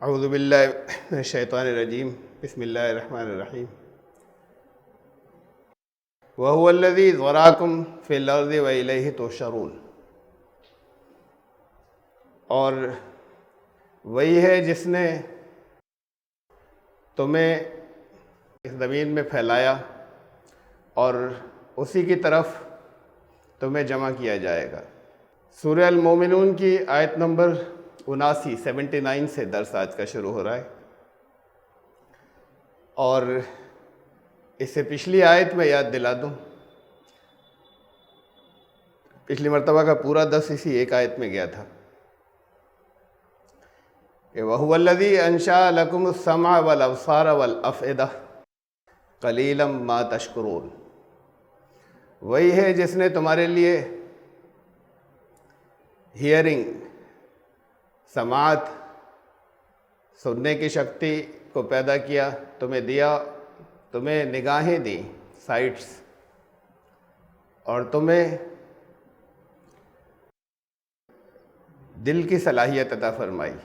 اعوذ باللہ من الشیطان الرجیم بسم اللہ الرحمن الرحیم وَهُوَ الَّذِي ذَرَاكُمْ فِي الْأَرْضِ وَإِلَيْهِ تُحْشَرُونَ، اور وہی ہے جس نے تمہیں اس زمین میں پھیلایا اور اسی کی طرف تمہیں جمع کیا جائے گا۔ سورہ المومنون کی آیت نمبر 79 سے درس آج کا شروع ہو رہا ہے، اور اس سے پچھلی آیت میں یاد دلا دوں، پچھلی مرتبہ کا پورا درس اسی ایک آیت میں گیا تھا کہ وَهُوَ الَّذِي أَنشَأَ لَكُمُ السَّمْعَ وَالْأَبْصَارَ وَالْأَفْئِدَةَ قَلِيلًا مَا تَشْكُرُونَ، وہی ہے جس نے تمہارے لیے ہیئرنگ، سماعت، سننے کی شکتی کو پیدا کیا، تمہیں دیا، تمہیں نگاہیں دیں، سائٹس، اور تمہیں دل کی صلاحیت عطا فرمائی،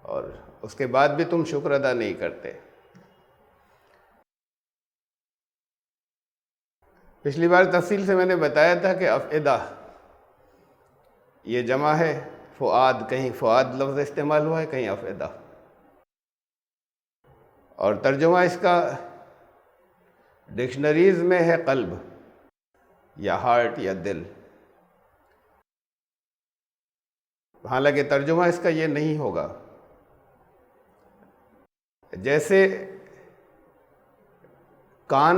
اور اس کے بعد بھی تم شکر ادا نہیں کرتے۔ پچھلی بار تفصیل سے میں نے بتایا تھا کہ افئدہ یہ جمع ہے فؤاد، کہیں فؤاد لفظ استعمال ہوا ہے، کہیں افئدہ، اور ترجمہ اس کا ڈکشنریز میں ہے قلب یا ہارٹ یا دل، حالانکہ ترجمہ اس کا یہ نہیں ہوگا۔ جیسے کان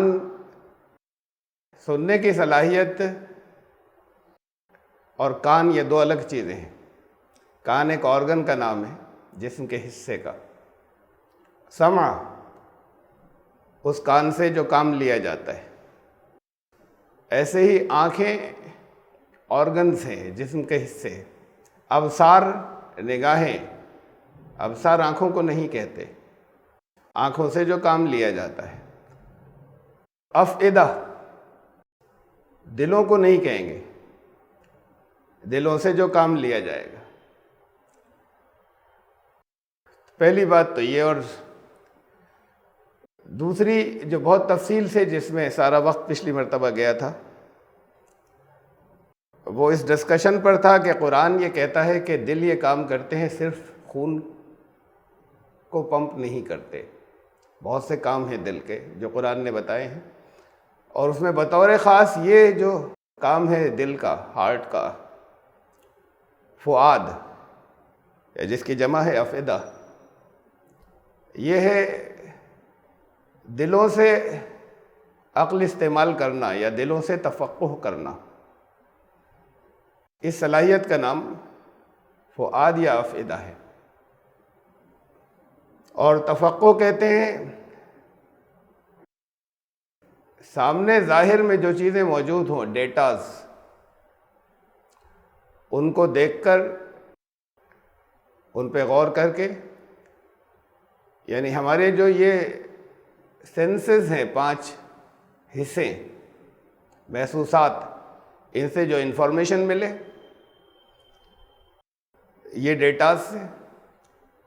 سننے کی صلاحیت اور کان یہ دو الگ چیزیں ہیں۔ کان ایک آرگن کا نام ہے، جسم کے حصے کا۔ سمع اس کان سے جو کام لیا جاتا ہے، ایسے ہی آنکھیں آرگنز ہیں، جسم کے حصے۔ ابصار نگاہیں، ابصار آنکھوں کو نہیں کہتے، آنکھوں سے جو کام لیا جاتا ہے۔ افئدہ دلوں کو نہیں کہیں گے، دلوں سے جو کام لیا جائے گا۔ پہلی بات تو یہ، اور دوسری جو بہت تفصیل سے جس میں سارا وقت پچھلی مرتبہ گیا تھا، وہ اس ڈسکشن پر تھا کہ قرآن یہ کہتا ہے کہ دل یہ کام کرتے ہیں، صرف خون کو پمپ نہیں کرتے، بہت سے کام ہیں دل کے جو قرآن نے بتائے ہیں، اور اس میں بطور خاص یہ جو کام ہے دل کا، ہارٹ کا، فؤاد، جس کی جمع ہے افئدہ، یہ ہے دلوں سے عقل استعمال کرنا یا دلوں سے تفقہ کرنا۔ اس صلاحیت کا نام فؤاد یا افئدہ ہے، اور تفقہ کہتے ہیں سامنے ظاہر میں جو چیزیں موجود ہوں، ڈیٹاز، ان کو دیکھ کر، ان پہ غور کر کے، یعنی ہمارے جو یہ سینسز ہیں، 5 حصے، محسوسات، ان سے جو انفارمیشن ملے یہ ڈیٹاز سے،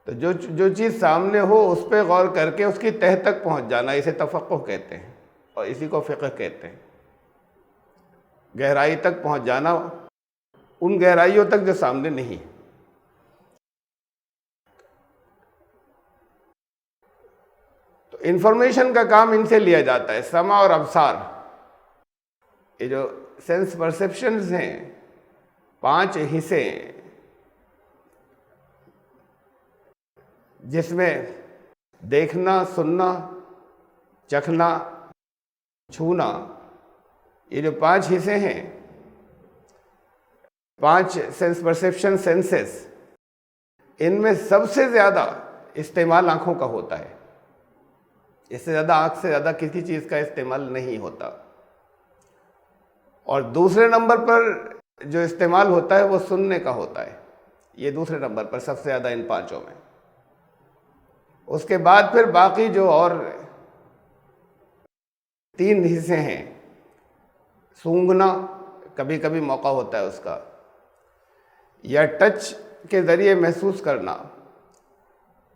تو جو چیز سامنے ہو اس پہ غور کر کے اس کی تہ تک پہنچ جانا، اسے تفقہ کہتے ہیں، اور اسی کو فقہ کہتے ہیں۔ گہرائی تک پہنچ جانا، ان گہرائیوں تک جو سامنے نہیں۔ تو انفارمیشن کا کام ان سے لیا جاتا ہے۔ سمع اور ابصار، یہ جو سینس پرسیپشنز ہیں، 5 حصے ہیں، جس میں دیکھنا، سننا، چکھنا، چھونا، یہ جو 5 حصے ہیں، 5 سینس پرسیپشن سینسز، ان میں سب سے زیادہ استعمال آنکھوں کا ہوتا ہے۔ اس سے زیادہ، آنکھ سے زیادہ کسی چیز کا استعمال نہیں ہوتا، اور دوسرے نمبر پر جو استعمال ہوتا ہے وہ سننے کا ہوتا ہے، یہ دوسرے نمبر پر سب سے زیادہ ان 5 میں۔ اس کے بعد پھر باقی جو اور 3 حصے ہیں، سونگھنا، کبھی کبھی موقع ہوتا ہے اس کا، یا ٹچ کے ذریعے محسوس کرنا،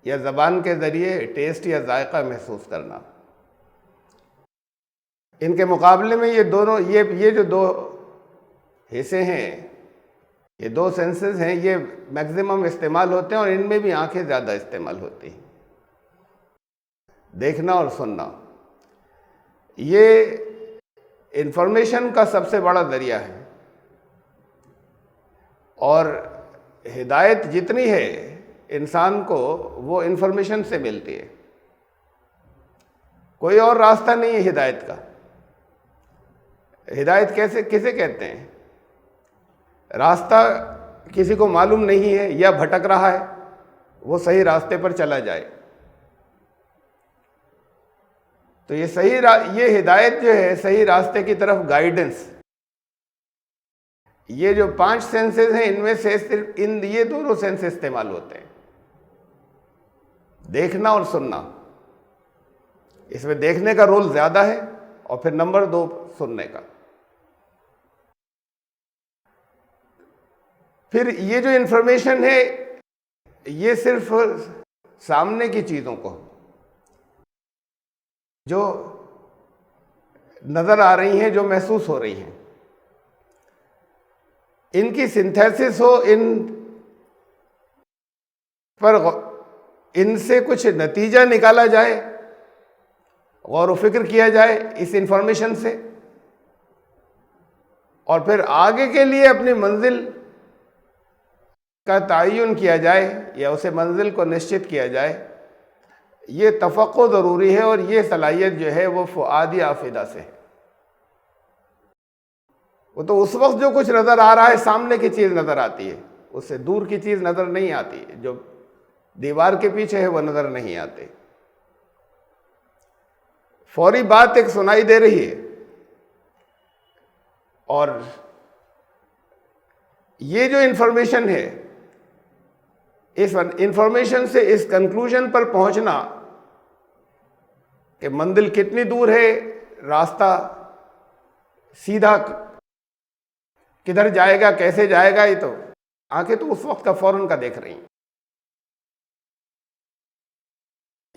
یا زبان کے ذریعے ٹیسٹ یا ذائقہ محسوس کرنا۔ ان کے مقابلے میں یہ جو دو حصے ہیں، یہ دو سینسز ہیں، یہ میکسیمم استعمال ہوتے ہیں، اور ان میں بھی آنکھیں زیادہ استعمال ہوتی ہیں، دیکھنا اور سننا۔ یہ انفارمیشن کا سب سے بڑا ذریعہ ہے، اور ہدایت جتنی ہے انسان کو وہ انفارمیشن سے ملتی ہے، کوئی اور راستہ نہیں ہے ہدایت کا۔ ہدایت کسے کہتے ہیں؟ راستہ کسی کو معلوم نہیں ہے یا بھٹک رہا ہے، وہ صحیح راستے پر چلا جائے۔ تو یہ ہدایت جو ہے صحیح راستے کی طرف گائیڈنس، یہ جو 5 سینسز ہیں ان میں سے صرف یہ دونوں سینس استعمال ہوتے ہیں، دیکھنا اور سننا۔ اس میں دیکھنے کا رول زیادہ ہے، اور پھر نمبر 2 سننے کا۔ پھر یہ جو انفارمیشن ہے یہ صرف سامنے کی چیزوں کو جو نظر آ رہی ہیں، جو محسوس ہو رہی ہیں، ان کی سنتھیسس ہو، ان سے کچھ نتیجہ نکالا جائے، غور و فکر کیا جائے اس انفارمیشن سے، اور پھر آگے کے لیے اپنی منزل کا تعین کیا جائے یا اسے منزل کو نشچت کیا جائے۔ یہ تفقع ضروری ہے، اور یہ صلاحیت جو ہے وہ فؤادی آفدہ سے ہے۔ وہ تو اس وقت جو کچھ نظر آ رہا ہے، سامنے کی چیز نظر آتی ہے، اس سے دور کی چیز نظر نہیں آتی، جو دیوار کے پیچھے ہے وہ نظر نہیں آتے۔ فوری بات ایک سنائی دے رہی ہے، اور یہ جو انفارمیشن ہے، اس انفارمیشن سے اس کنکلوژن پر پہنچنا کہ منزل کتنی دور ہے، راستہ سیدھا کدھر جائے گا، کیسے جائے گا، یہ تو آنکھیں تو اس وقت کا فوراً کا دیکھ رہی ہیں۔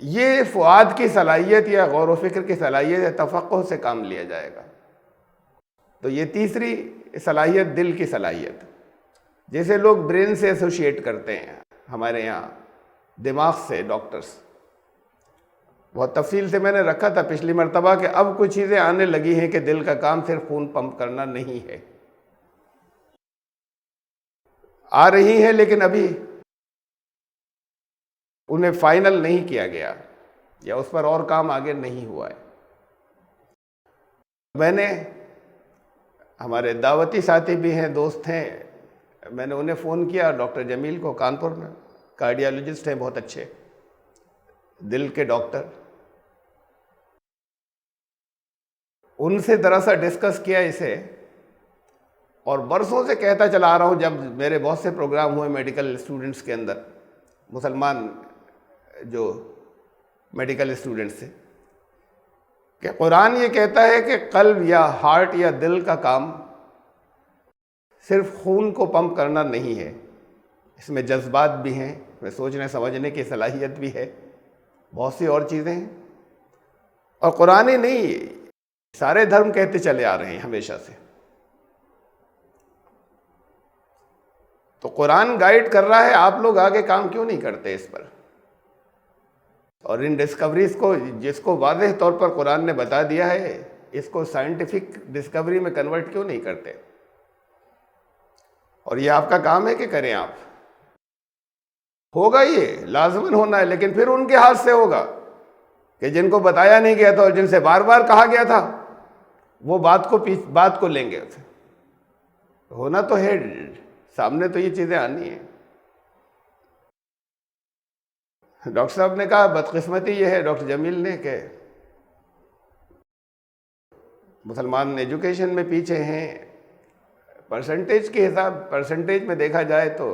یہ فؤاد کی صلاحیت یا غور و فکر کی صلاحیت یا تفقع سے کام لیا جائے گا۔ تو یہ تیسری صلاحیت دل کی صلاحیت، جیسے لوگ برین سے ایسوشیٹ کرتے ہیں، ہمارے یہاں دماغ سے ڈاکٹرز، بہت تفصیل سے میں نے رکھا تھا پچھلی مرتبہ کہ اب کچھ چیزیں آنے لگی ہیں کہ دل کا کام صرف خون پمپ کرنا نہیں ہے، آ رہی ہیں، لیکن ابھی انہیں فائنل نہیں کیا گیا، یا اس پر اور کام آگے نہیں ہوا ہے۔ میں نے، ہمارے دعوتی ساتھی بھی ہیں، دوست ہیں، میں نے انہیں فون کیا، ڈاکٹر جمیل کو، کانپور میں کارڈیالوجسٹ ہیں بہت اچھے، دل کے ڈاکٹر، ان سے دراصل ڈسکس کیا اسے، اور برسوں سے کہتا چلا آ رہا ہوں، جب میرے بہت سے پروگرام ہوئے میڈیکل اسٹوڈنٹس کے اندر، مسلمان جو میڈیکل اسٹوڈنٹس سے، کہ قرآن یہ کہتا ہے کہ قلب یا ہارٹ یا دل کا کام صرف خون کو پمپ کرنا نہیں ہے، اس میں جذبات بھی ہیں، اس میں سوچنے سمجھنے کی صلاحیت بھی ہے، بہت سی اور چیزیں ہیں۔ اور قرآن ہی نہیں، سارے دھرم کہتے چلے آ رہے ہیں ہمیشہ سے۔ تو قرآن گائیڈ کر رہا ہے، آپ لوگ آگے کام کیوں نہیں کرتے اس پر؟ اور ان ڈسکوریز کو، جس کو واضح طور پر قرآن نے بتا دیا ہے، اس کو سائنٹیفک ڈسکوری میں کنورٹ کیوں نہیں کرتے؟ اور یہ آپ کا کام ہے کہ کریں آپ، ہوگا، یہ لازماً ہونا ہے، لیکن پھر ان کے ہاتھ سے ہوگا کہ جن کو بتایا نہیں گیا تھا اور جن سے بار بار کہا گیا تھا، وہ بات کو لیں گے۔ ہونا تو ہے، سامنے تو یہ چیزیں آنی ہیں۔ ڈاکٹر صاحب نے کہا بدقسمتی یہ ہے ڈاکٹر جمیل نے کہ مسلمان ایجوکیشن میں پیچھے ہیں، پرسنٹیج کے حساب، پرسنٹیج میں دیکھا جائے تو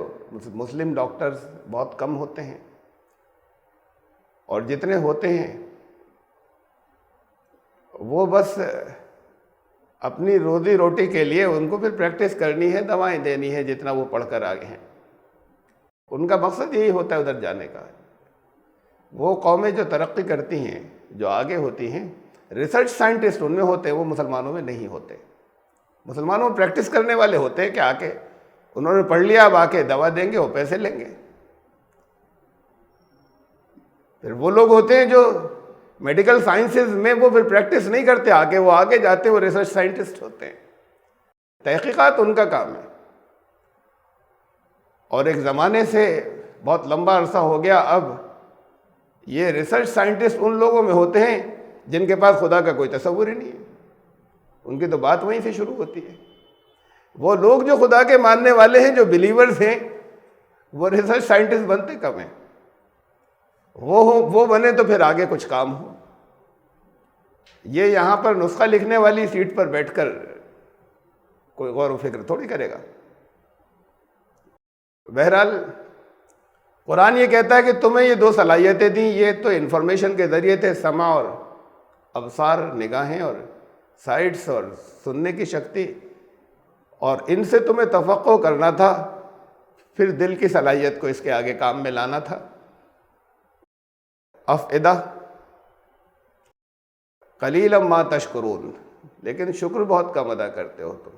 مسلم ڈاکٹرز بہت کم ہوتے ہیں، اور جتنے ہوتے ہیں وہ بس اپنی روزی روٹی کے لیے ان کو پھر پریکٹس کرنی ہے، دوائیں دینی ہے، جتنا وہ پڑھ کر آگے ہیں، ان کا مقصد یہی ہوتا ہے ادھر جانے کا۔ وہ قومیں جو ترقی کرتی ہیں، جو آگے ہوتی ہیں، ریسرچ سائنٹسٹ ان میں ہوتے ہیں، وہ مسلمانوں میں نہیں ہوتے۔ مسلمانوں میں پریکٹس کرنے والے ہوتے ہیں کہ آ کے انہوں نے پڑھ لیا، اب آ کے دوا دیں گے، وہ پیسے لیں گے۔ پھر وہ لوگ ہوتے ہیں جو میڈیکل سائنسز میں وہ پھر پریکٹس نہیں کرتے، وہ آگے جاتے، وہ ریسرچ سائنٹسٹ ہوتے ہیں، تحقیقات ان کا کام ہے۔ اور ایک زمانے سے بہت لمبا عرصہ ہو گیا، اب یہ ریسرچ سائنٹسٹ ان لوگوں میں ہوتے ہیں جن کے پاس خدا کا کوئی تصور ہی نہیں ہے، ان کی تو بات وہیں سے شروع ہوتی ہے۔ وہ لوگ جو خدا کے ماننے والے ہیں، جو بلیورز ہیں، وہ ریسرچ سائنٹسٹ بنتے کم ہیں۔ وہ بنے تو پھر آگے کچھ کام ہو۔ یہ یہاں پر نسخہ لکھنے والی سیٹ پر بیٹھ کر کوئی غور و فکر تھوڑی کرے گا۔ بہرحال قرآن یہ کہتا ہے کہ تمہیں یہ دو صلاحیتیں دیں، یہ تو انفارمیشن کے ذریعے تھے، سمع اور ابصار، نگاہیں اور سائٹس اور سننے کی شکتی، اور ان سے تمہیں تفقع کرنا تھا، پھر دل کی صلاحیت کو اس کے آگے کام میں لانا تھا۔ افئدہ قلیلا ما تشکرون، لیکن شکر بہت کم ادا کرتے ہو تم۔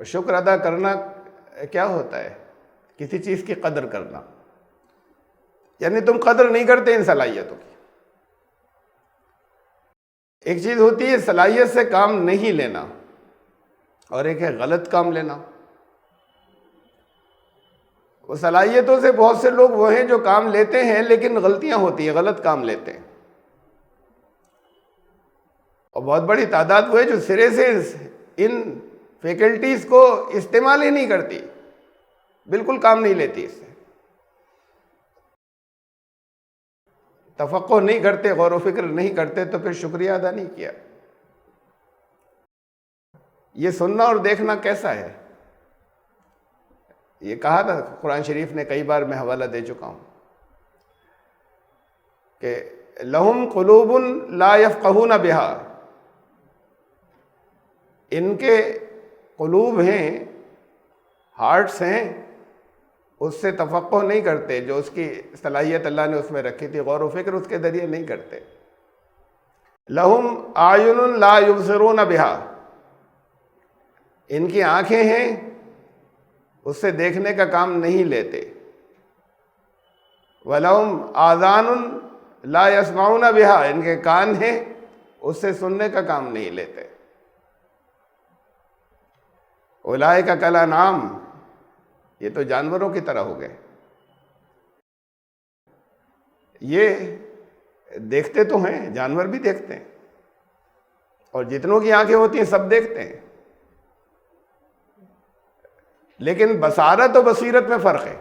شکر ادا کرنا کیا ہوتا ہے؟ کسی چیز کی قدر کرنا، یعنی تم قدر نہیں کرتے ان صلاحیتوں کی۔ ایک چیز ہوتی ہے صلاحیت سے کام نہیں لینا، اور ایک ہے غلط کام لینا۔ وہ صلاحیتوں سے بہت سے لوگ وہ ہیں جو کام لیتے ہیں لیکن غلطیاں ہوتی ہیں، غلط کام لیتے ہیں، اور بہت بڑی تعداد وہ ہے جو سرے سے ان فیکلٹیز کو استعمال ہی نہیں کرتی، بالکل کام نہیں لیتی، اس سے تفقع نہیں کرتے، غور و فکر نہیں کرتے، تو پھر شکریہ ادا نہیں کیا۔ یہ سننا اور دیکھنا کیسا ہے؟ یہ کہا تھا قرآن شریف نے، کئی بار میں حوالہ دے چکا ہوں کہ لہم قلوب لا یفقہون بہا، ان کے قلوب ہیں، ہارٹس ہیں، اس سے تفقع نہیں کرتے، جو اس کی صلاحیت اللہ نے اس میں رکھی تھی، غور و فکر اس کے ذریعے نہیں کرتے۔ لہم اعین لا یبصرون بہا، ان کی آنکھیں ہیں، اس سے دیکھنے کا کام نہیں لیتے۔ وَلَهُمْ آذَانٌ لَا يَسْمَعُونَ بِهَا، ان کے کان ہیں، اس سے سننے کا کام نہیں لیتے۔ اولئک کالانعام، یہ تو جانوروں کی طرح ہو گئے، یہ دیکھتے تو ہیں، جانور بھی دیکھتے ہیں، اور جتنوں کی آنکھیں ہوتی ہیں سب دیکھتے ہیں، لیکن بصارت و بصیرت میں فرق ہے۔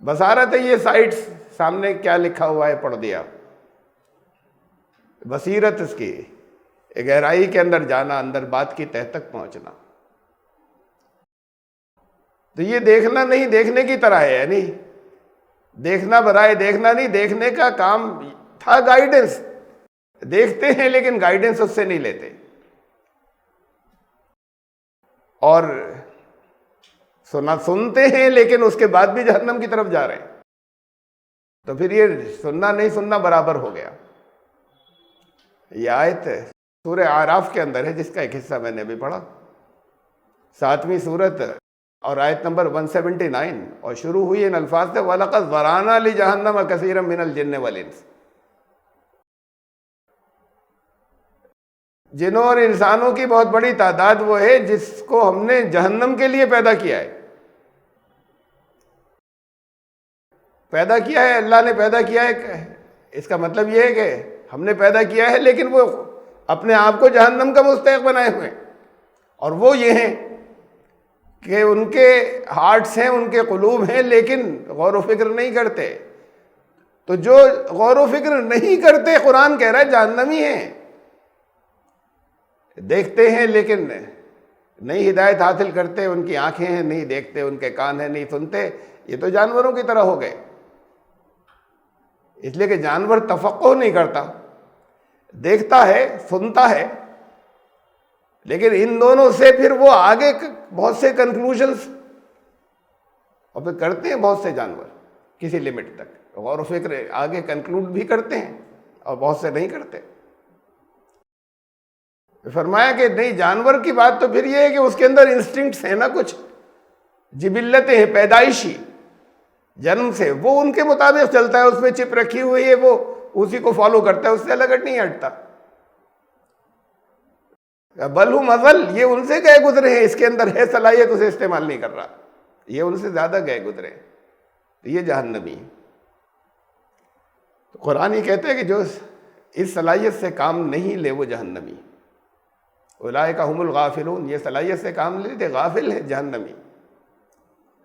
بصارت ہے یہ سائٹس، سامنے کیا لکھا ہوا ہے پڑھ دیا۔ بصیرت اس کی گہرائی کے اندر جانا، اندر بات کی تہ تک پہنچنا۔ تو یہ دیکھنا نہیں دیکھنے کی طرح ہے، یعنی دیکھنا برائے دیکھنا نہیں، دیکھنے کا کام تھا گائیڈنس، دیکھتے ہیں لیکن گائیڈنس اس سے نہیں لیتے، اور سنتے ہیں لیکن اس کے بعد بھی جہنم کی طرف جا رہے ہیں۔ تو پھر یہ سننا نہیں سننا برابر ہو گیا۔ یہ آیت سورہ اعراف کے اندر ہے، جس کا ایک حصہ میں نے بھی پڑھا، 7ویں سورت اور آیت نمبر 179، اور شروع ہوئی ان الفاظ سے، وَلَقَدْ ذَرَأْنَا لِجَهَنَّمَ كَثِيرًا مِنَ الْجِنِّ وَالْإِنسِ، جنوں اور انسانوں کی بہت بڑی تعداد وہ ہے جس کو ہم نے جہنم کے لیے پیدا کیا ہے۔ پیدا کیا ہے، اللہ نے پیدا کیا ہے، اس کا مطلب یہ ہے کہ ہم نے پیدا کیا ہے لیکن وہ اپنے آپ کو جہنم کا مستحق بنائے ہوئے ہیں، اور وہ یہ ہیں کہ ان کے ہارٹس ہیں، ان کے قلوب ہیں، لیکن غور و فکر نہیں کرتے۔ تو جو غور و فکر نہیں کرتے، قرآن کہہ رہا ہے جہنمی ہیں۔ دیکھتے ہیں لیکن نہیں ہدایت حاصل کرتے، ان کی آنکھیں ہیں نہیں دیکھتے، ان کے کان ہیں نہیں سنتے، یہ تو جانوروں کی طرح ہو گئے۔ اس لیے کہ جانور تفقع نہیں کرتا، دیکھتا ہے، سنتا ہے، لیکن ان دونوں سے پھر وہ آگے بہت سے کنکلوژنز اور پھر کرتے ہیں بہت سے جانور، کسی لمٹ تک، غور و فکر آگے کنکلوڈ بھی کرتے ہیں اور بہت سے نہیں کرتے۔ فرمایا کہ نہیں، جانور کی بات تو پھر یہ ہے کہ اس کے اندر انسٹنکٹس ہیں نا، کچھ جبلتیں ہیں پیدائشی جنم سے، وہ ان کے مطابق چلتا ہے، اس میں چپ رکھی ہوئی ہے، وہ اسی کو فالو کرتا ہے، اس سے الگ نہیں ہٹتا۔ بل ہم اضل، یہ ان سے گئے گزرے ہیں، اس کے اندر ہے صلاحیت، اسے استعمال نہیں کر رہا، یہ ان سے زیادہ گئے گزرے ہیں، تو یہ جہنمی ہے۔ تو قرآن یہ کہتے ہیں کہ جو اس صلاحیت سے کام نہیں لے وہ جہنمی، اولئک هم الغافلون، یہ صلاحیت سے کام نہیں لیتے، غافل ہے، جہنمی۔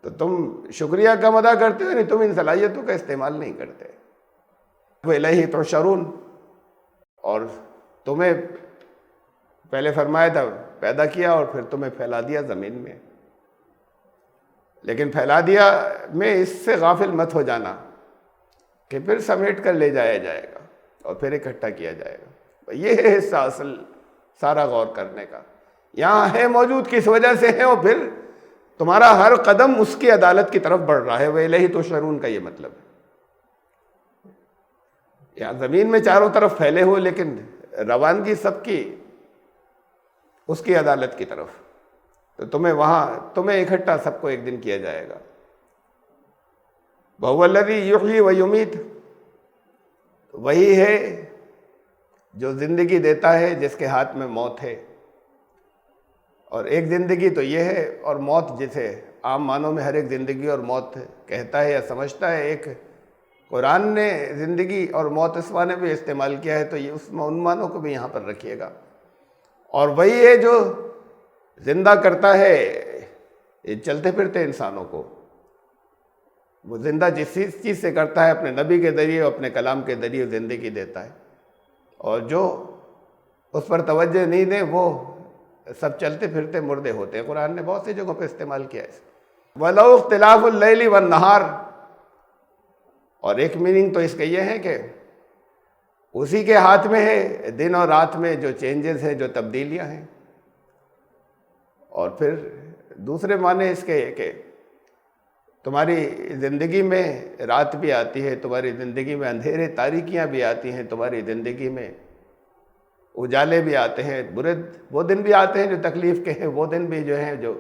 تو تم شکریہ کم ادا کرتے ہو، نہیں تم ان صلاحیتوں کا استعمال نہیں کرتے۔ وَإِلَيْهِ تُحْشَرُونَ، اور تمہیں پہلے فرمایا تھا پیدا کیا اور پھر تمہیں پھیلا دیا زمین میں، لیکن پھیلا دیا میں اس سے غافل مت ہو جانا کہ پھر سمیٹ کر لے جایا جائے گا اور پھر اکٹھا کیا جائے گا۔ یہ ہے حصہ اصل سارا غور کرنے کا، یہاں ہے موجود کس وجہ سے ہے، اور پھر تمہارا ہر قدم اس کی عدالت کی طرف بڑھ رہا ہے۔ وَإِلَيْهِ تُحْشَرُونَ کا یہ مطلب ہے، یہاں زمین میں چاروں طرف پھیلے ہو لیکن روانگی سب کی اس کی عدالت کی طرف، تو تمہیں اکٹھا سب کو ایک دن کیا جائے گا۔ وَهُوَ الَّذِي يُحْيِي وَيُمِيتُ، وہی ہے جو زندگی دیتا ہے جس کے ہاتھ میں موت ہے، اور ایک زندگی تو یہ ہے، اور موت جسے عام معنوں میں ہر ایک زندگی اور موت کہتا ہے یا سمجھتا ہے، ایک قرآن نے زندگی اور موت اس معنی میں استعمال کیا ہے، تو یہ ان معنوں کو بھی یہاں پر رکھیے گا۔ اور وہی ہے جو زندہ کرتا ہے یہ چلتے پھرتے انسانوں کو، وہ زندہ جس چیز سے کرتا ہے اپنے نبی کے ذریعے اور اپنے کلام کے ذریعے زندگی دیتا ہے، اور جو اس پر توجہ نہیں دے وہ سب چلتے پھرتے مردے ہوتے ہیں۔ قرآن نے بہت سی جگہوں پہ استعمال کیا ہے اسے۔ وَلَوْ اخْتِلَافُ اللَّيْلِ وَالنَّهَارِ، اور ایک میننگ تو اس کا یہ ہے کہ اسی کے ہاتھ میں ہے دن اور رات میں جو چینجز ہیں، جو تبدیلیاں ہیں، اور پھر دوسرے معنی اس کے کہ تمہاری زندگی میں رات بھی آتی ہے، تمہاری زندگی میں اندھیرے تاریکیاں بھی آتی ہیں، تمہاری زندگی میں اجالے بھی آتے ہیں، برے وہ دن بھی آتے ہیں جو تکلیف کے ہیں، وہ دن بھی جو ہیں جو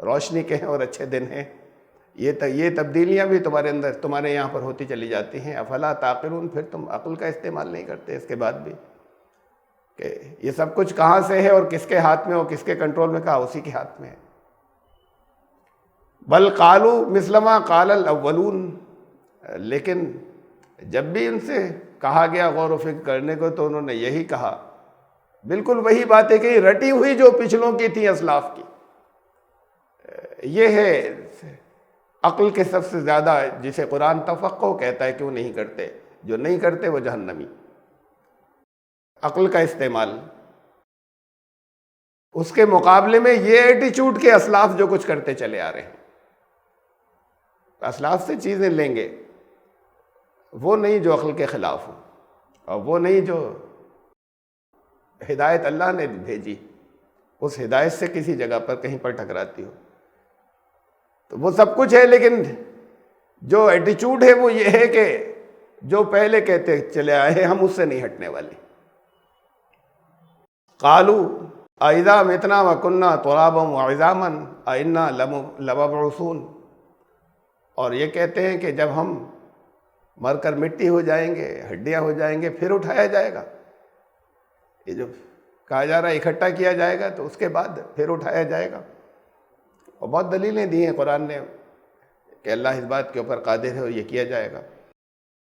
روشنی کے ہیں اور اچھے دن ہیں، یہ تبدیلیاں بھی تمہارے اندر تمہارے یہاں پر ہوتی چلی جاتی ہیں۔ افلا تعقلون، پھر تم عقل کا استعمال نہیں کرتے اس کے بعد بھی کہ یہ سب کچھ کہاں سے ہے اور کس کے ہاتھ میں اور کس کے کنٹرول میں، کہا اسی کے ہاتھ میں ہے۔ بل قالوا مثل ما قال الاولون، لیکن جب بھی ان سے کہا گیا غور و فکر کرنے کو تو انہوں نے یہی کہا، بالکل وہی باتیں کہی رٹی ہوئی جو پچھلوں کی تھیں اسلاف کی۔ یہ ہے عقل کے سب سے زیادہ جسے قرآن تفقہ کہتا ہے، کیوں نہیں کرتے، جو نہیں کرتے وہ جہنمی۔ عقل کا استعمال، اس کے مقابلے میں یہ ایٹیچیوڈ کے اسلاف جو کچھ کرتے چلے آ رہے ہیں، اسلاف سے چیزیں لیں گے، وہ نہیں جو عقل کے خلاف ہو، اور وہ نہیں جو ہدایت اللہ نے بھیجی اس ہدایت سے کسی جگہ پر کہیں پر ٹکراتی ہو، تو وہ سب کچھ ہے، لیکن جو ایٹیچیوڈ ہے وہ یہ ہے کہ جو پہلے کہتے چلے آئے ہیں ہم اس سے نہیں ہٹنے والے۔ قالوا اذا متنا وكنا ترابا وعظاما ائنا لمبعوثون، اور یہ کہتے ہیں کہ جب ہم مر کر مٹی ہو جائیں گے، ہڈیاں ہو جائیں گے، پھر اٹھایا جائے گا۔ یہ جو کہا جا رہا ہے اکٹھا کیا جائے گا تو اس کے بعد پھر اٹھایا جائے گا، اور بہت دلیلیں دی ہیں قرآن نے کہ اللہ اس بات کے اوپر قادر ہے اور یہ کیا جائے گا۔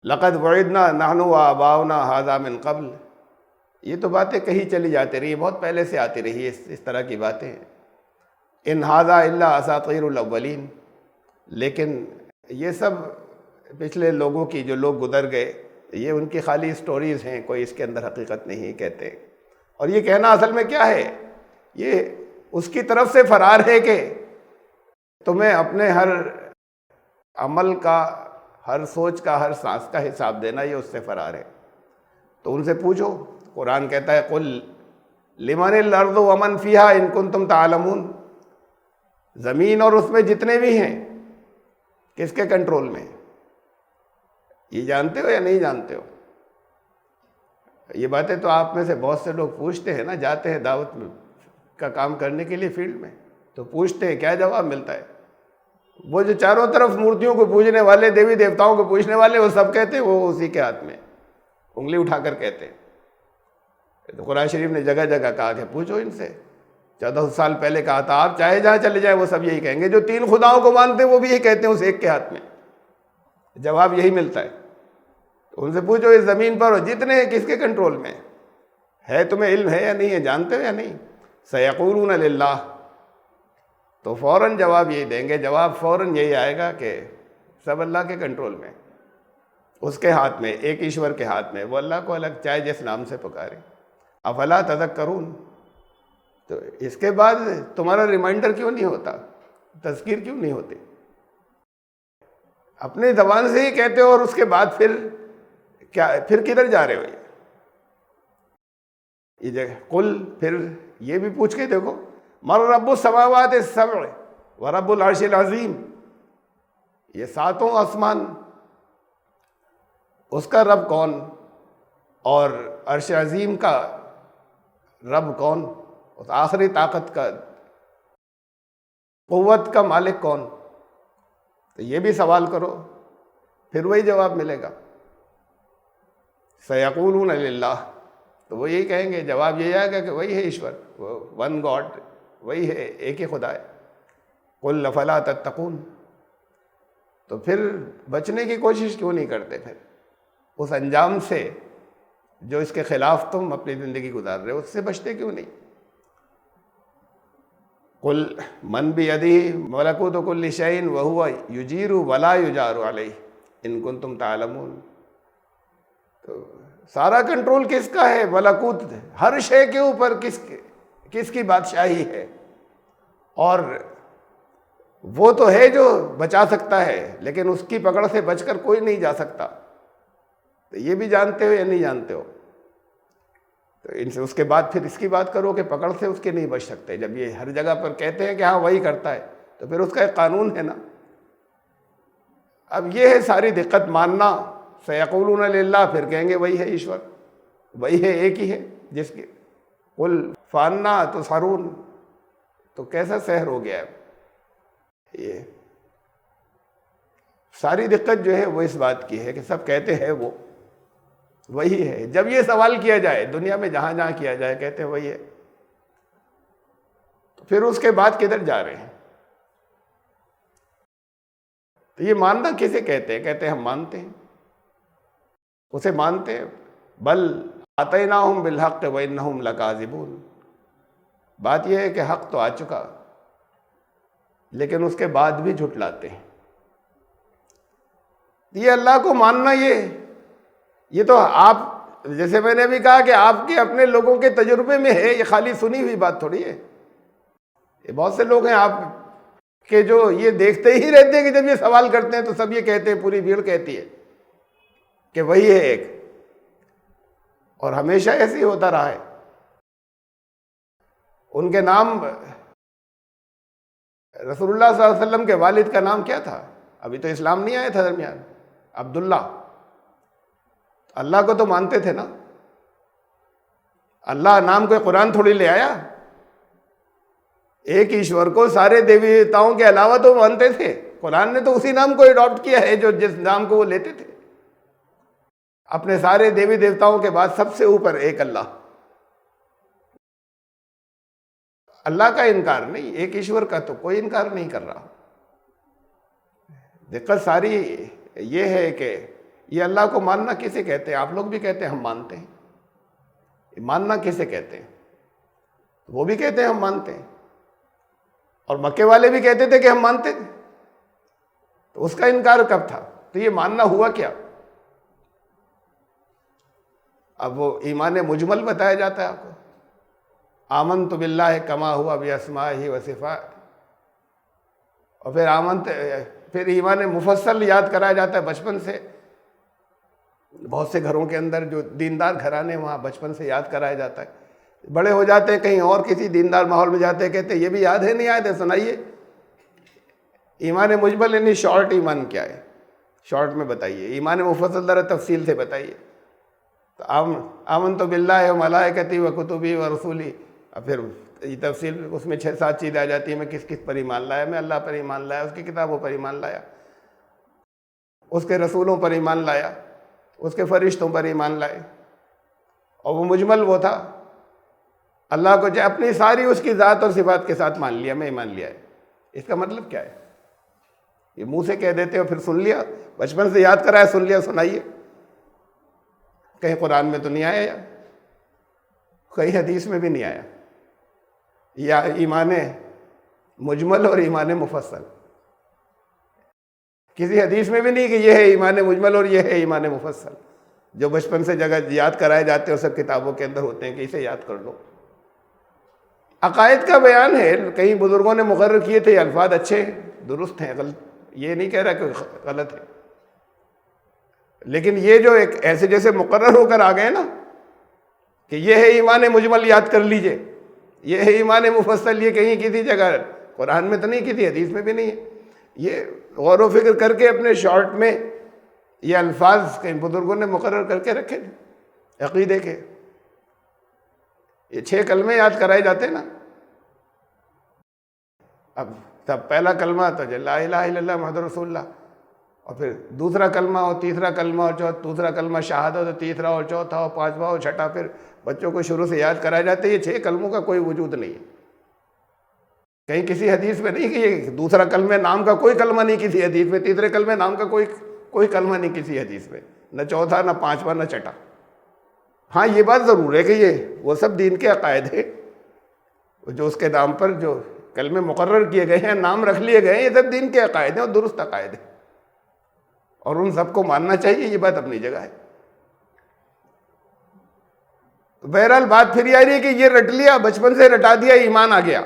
لقد وعدنا نحن وآباؤنا هذا من قبل، یہ تو باتیں کہی چلی جاتی رہی، بہت پہلے سے آتی رہی اس طرح کی باتیں۔ ان هذا الا اساطیر الاولین، لیکن یہ سب پچھلے لوگوں کی جو لوگ گزر گئے، یہ ان کی خالی سٹوریز ہیں، کوئی اس کے اندر حقیقت نہیں کہتے۔ اور یہ کہنا اصل میں کیا ہے، یہ اس کی طرف سے فرار ہے کہ تمہیں اپنے ہر عمل کا، ہر سوچ کا، ہر سانس کا حساب دینا، یہ اس سے فرار ہے۔ تو ان سے پوچھو، قرآن کہتا ہے قل لمن الارض ومن فیہا ان کنتم تعلمون، زمین اور اس میں جتنے بھی ہیں کس کے کنٹرول میں؟ یہ جانتے ہو یا نہیں جانتے ہو؟ یہ باتیں تو آپ میں سے بہت سے لوگ پوچھتے ہیں نا، جاتے ہیں دعوت کا کام کرنے کے لیے فیلڈ میں، تو پوچھتے ہیں کیا جواب ملتا ہے؟ وہ جو چاروں طرف مورتیوں کو پوجنے والے، دیوی دیوتاؤں کو پوجنے والے، وہ سب کہتے ہیں وہ اسی کے ہاتھ میں، انگلی اٹھا کر کہتے ہیں۔ تو قرآن شریف نے جگہ جگہ کہا کہ پوچھو ان سے، 1400 سال پہلے کہا تھا، آپ چاہے جہاں چلے جائیں وہ سب یہی کہیں گے۔ جو 3 خداؤں کو مانتے ہیں وہ بھی یہی کہتے ہیں اس ایک کے ہاتھ میں، جواب یہی ملتا ہے۔ تو ان سے پوچھو اس زمین پر جتنے ہیں کس کے کنٹرول میں ہے؟ تمہیں علم ہے یا نہیں ہے؟ جانتے ہو یا نہیں؟ سیقولون للہ، تو فوراً جواب یہی دیں گے، جواب فوراً یہی آئے گا کہ سب اللہ کے کنٹرول میں، اس کے ہاتھ میں، ایک ایشور کے ہاتھ میں، وہ اللہ کو الگ چاہے جس نام سے پکارے۔ افلا تذکرون، تو اس کے بعد تمہارا ریمائنڈر کیوں نہیں ہوتا، تذکیر کیوں نہیں ہوتی؟ اپنی زبان سے ہی کہتے ہو اور اس کے بعد پھر کدھر جا رہے ہو؟ یہ جگہ قل، پھر یہ بھی پوچھ کے دیکھو، من رب السماوات السبع ورب العرش العظیم، یہ 7 آسمان، اس کا رب کون، اور عرش عظیم کا رب کون، اس آخری طاقت کا، قوت کا مالک کون؟ تو یہ بھی سوال کرو، پھر وہی جواب ملے گا۔ سیقولون للہ، تو وہ یہی کہیں گے، جواب یہی آئے گا کہ وہی ہے ایشور، وہ ون گاڈ، وہی ہے، ایک ہی خدا ہے۔ قل افلا تتقون، تو پھر بچنے کی کوشش کیوں نہیں کرتے پھر اس انجام سے جو اس کے خلاف تم اپنی زندگی گزار رہے ہو، اس سے بچتے کیوں نہیں؟ قل من بیدہ ملکوت کل شیء وہو یجیر ولا یجار علیہ ان کنتم تعلمون، تو سارا کنٹرول کس کا ہے؟ ملکوت، ہر شے کے اوپر کس کی بادشاہی ہے، اور وہ تو ہے جو بچا سکتا ہے، لیکن اس کی پکڑ سے بچ کر کوئی نہیں جا سکتا۔ تو یہ بھی جانتے ہو یا نہیں جانتے ہو؟ تو ان سے اس کے بعد پھر اس کی بات کرو کہ پکڑ سے اس کے نہیں بچ سکتے۔ جب یہ ہر جگہ پر کہتے ہیں کہ ہاں وہی کرتا ہے، تو پھر اس کا ایک قانون ہے نا۔ اب یہ ہے ساری دقت، ماننا۔ سیقولون للہ، پھر کہیں گے وہی ہے ایشور، وہی ہے، ایک ہی ہے جس کے قل فانا تسحرون، تو کیسا سحر ہو گیا ہے؟ یہ ساری دقت جو ہے وہ اس بات کی ہے کہ سب کہتے ہیں وہ وہی ہے۔ جب یہ سوال کیا جائے دنیا میں جہاں جہاں کیا جائے، کہتے ہیں وہی ہے، تو پھر اس کے بعد کدھر جا رہے ہیں؟ تو یہ ماننا کسے کہتے ہیں؟ کہتے ہیں ہم مانتے ہیں، اسے مانتے ہیں۔ بل آتیناہم بالحق وانہم لکاذبون، بات یہ ہے کہ حق تو آ چکا، لیکن اس کے بعد بھی جھٹلاتے ہیں۔ یہ اللہ کو ماننا، یہ تو آپ، جیسے میں نے بھی کہا کہ آپ کے اپنے لوگوں کے تجربے میں ہے، یہ خالی سنی ہوئی بات تھوڑی ہے۔ یہ بہت سے لوگ ہیں آپ کے جو یہ دیکھتے ہی رہتے ہیں کہ جب یہ سوال کرتے ہیں تو سب یہ کہتے ہیں، پوری بھیڑ کہتی ہے کہ وہی ہے ایک، اور ہمیشہ ایسے ہی ہوتا رہا ہے۔ ان کے نام، رسول اللہ صلی اللہ علیہ وسلم کے والد کا نام کیا تھا؟ ابھی تو اسلام نہیں آیا تھا درمیان، عبداللہ۔ اللہ کو تو مانتے تھے نا، اللہ نام کوئی قرآن تھوڑی لے آیا، ایک ایشور کو سارے دیوی دیوتاؤں کے علاوہ تو مانتے تھے۔ قرآن نے تو اسی نام کو اڈاپٹ کیا ہے جو جس نام کو وہ لیتے تھے، اپنے سارے دیوی دیوتاؤں کے بعد سب سے اوپر ایک اللہ۔ اللہ کا انکار نہیں، ایک ایشور کا تو کوئی انکار نہیں کر رہا۔ دقت ساری یہ ہے کہ یہ اللہ کو ماننا کسے کہتے ہیں؟ آپ لوگ بھی کہتے ہیں ہم مانتے ہیں، ماننا کسے کہتے ہیں؟ وہ بھی کہتے ہیں ہم مانتے ہیں، اور مکے والے بھی کہتے تھے کہ ہم مانتے تھے، تو اس کا انکار کب تھا؟ تو یہ ماننا ہوا کیا؟ اب وہ ایمان مجمل بتایا جاتا ہے آپ کو، آمنت باللہ کما ہوا باسمائہ وصفاتہ، اور پھر ایمان مفصل یاد کرایا جاتا ہے بچپن سے۔ بہت سے گھروں کے اندر جو دیندار گھرانے، وہاں بچپن سے یاد کرایا جاتا ہے۔ بڑے ہو جاتے ہیں کہیں اور کسی دیندار ماحول میں جاتے ہیں، کہتے ہیں یہ بھی یاد ہے نہیں یاد ہے، سنائیے۔ ایمان مجمل یعنی شارٹ ایمان کیا ہے؟ شارٹ میں بتائیے، ایمان مفصل ذرا تفصیل سے بتائیے. تو آمنت باللہ و ملائکتی و کتبی و رسولی، اور پھر یہ تفصیل اس میں 6-7 چیزیں آ جاتی ہیں. میں کس کس پر ایمان لایا؟ میں اللہ پر ایمان لایا، اس کی کتابوں پر ایمان لایا، اس کے رسولوں پر ایمان لایا، اس کے فرشتوں پر ایمان لائے. اور وہ مجمل وہ تھا، اللہ کو اپنی ساری اس کی ذات اور صفات کے ساتھ مان لیا، میں ایمان لیا ہے. اس کا مطلب کیا ہے؟ یہ منہ سے کہہ دیتے ہو پھر سن لیا، بچپن سے یاد کرایا، سن لیا، سنائیے. کہیں قرآن میں تو نہیں آیا، یا کہیں حدیث میں بھی نہیں آیا. یا ایمان مجمل اور ایمان مفصل، کسی حدیث میں بھی نہیں کہ یہ ہے ایمان مجمل اور یہ ہے ایمان مفصل. جو بچپن سے جگہ یاد کرائے جاتے ہیں سب کتابوں کے اندر ہوتے ہیں کہ اسے یاد کر لو. عقائد کا بیان ہے، کئی بزرگوں نے مقرر کیے تھے، الفاظ اچھے ہیں، درست ہیں، یہ نہیں کہہ رہا کہ غلط ہے، لیکن یہ جو ایک ایسے جیسے مقرر ہو کر آ گئے نا کہ یہ ہے ایمان مجمل، یاد کر لیجئے، یہ ہے ایمان مفصل، یہ کہیں کسی جگہ قرآن میں تو نہیں، کسی حدیث میں بھی نہیں ہے. یہ غور و فکر کر کے اپنے شارٹ میں یہ الفاظ کئی بزرگوں نے مقرر کر کے رکھے تھے عقیدے کے. یہ 6 کلمے یاد کرائے جاتے نا. اب تب پہلا کلمہ تو لا الہ الا اللہ محمد رسول اللہ، اور پھر دوسرا کلمہ اور تیسرا کلمہ اور چوتھا، دوسرا کلمہ شہادت اور تیسرا اور چوتھا اور پانچواں اور چھٹا، پھر بچوں کو شروع سے یاد کرائے جاتے. یہ 6 کلموں کا کوئی وجود نہیں ہے کہیں کسی حدیث میں نہیں، کہ یہ دوسرا کلمہ نام کا کوئی کلمہ نہیں کسی حدیث میں، تیسرے کلمہ نام کا کوئی کلمہ نہیں کسی حدیث میں، نہ چوتھا نہ پانچواں نہ چھٹا. ہاں یہ بات ضرور ہے کہ یہ وہ سب دین کے عقائد ہیں، جو اس کے نام پر جو کلمے مقرر کیے گئے ہیں، نام رکھ لیے گئے ہیں، یہ سب دین کے عقائد ہیں اور درست عقائد ہیں، اور ان سب کو ماننا چاہیے. یہ بات اپنی جگہ ہے. بہرحال بات پھر یہ آ رہی ہے کہ یہ رٹ لیا، بچپن سے رٹا دیا، ایمان آ گیا.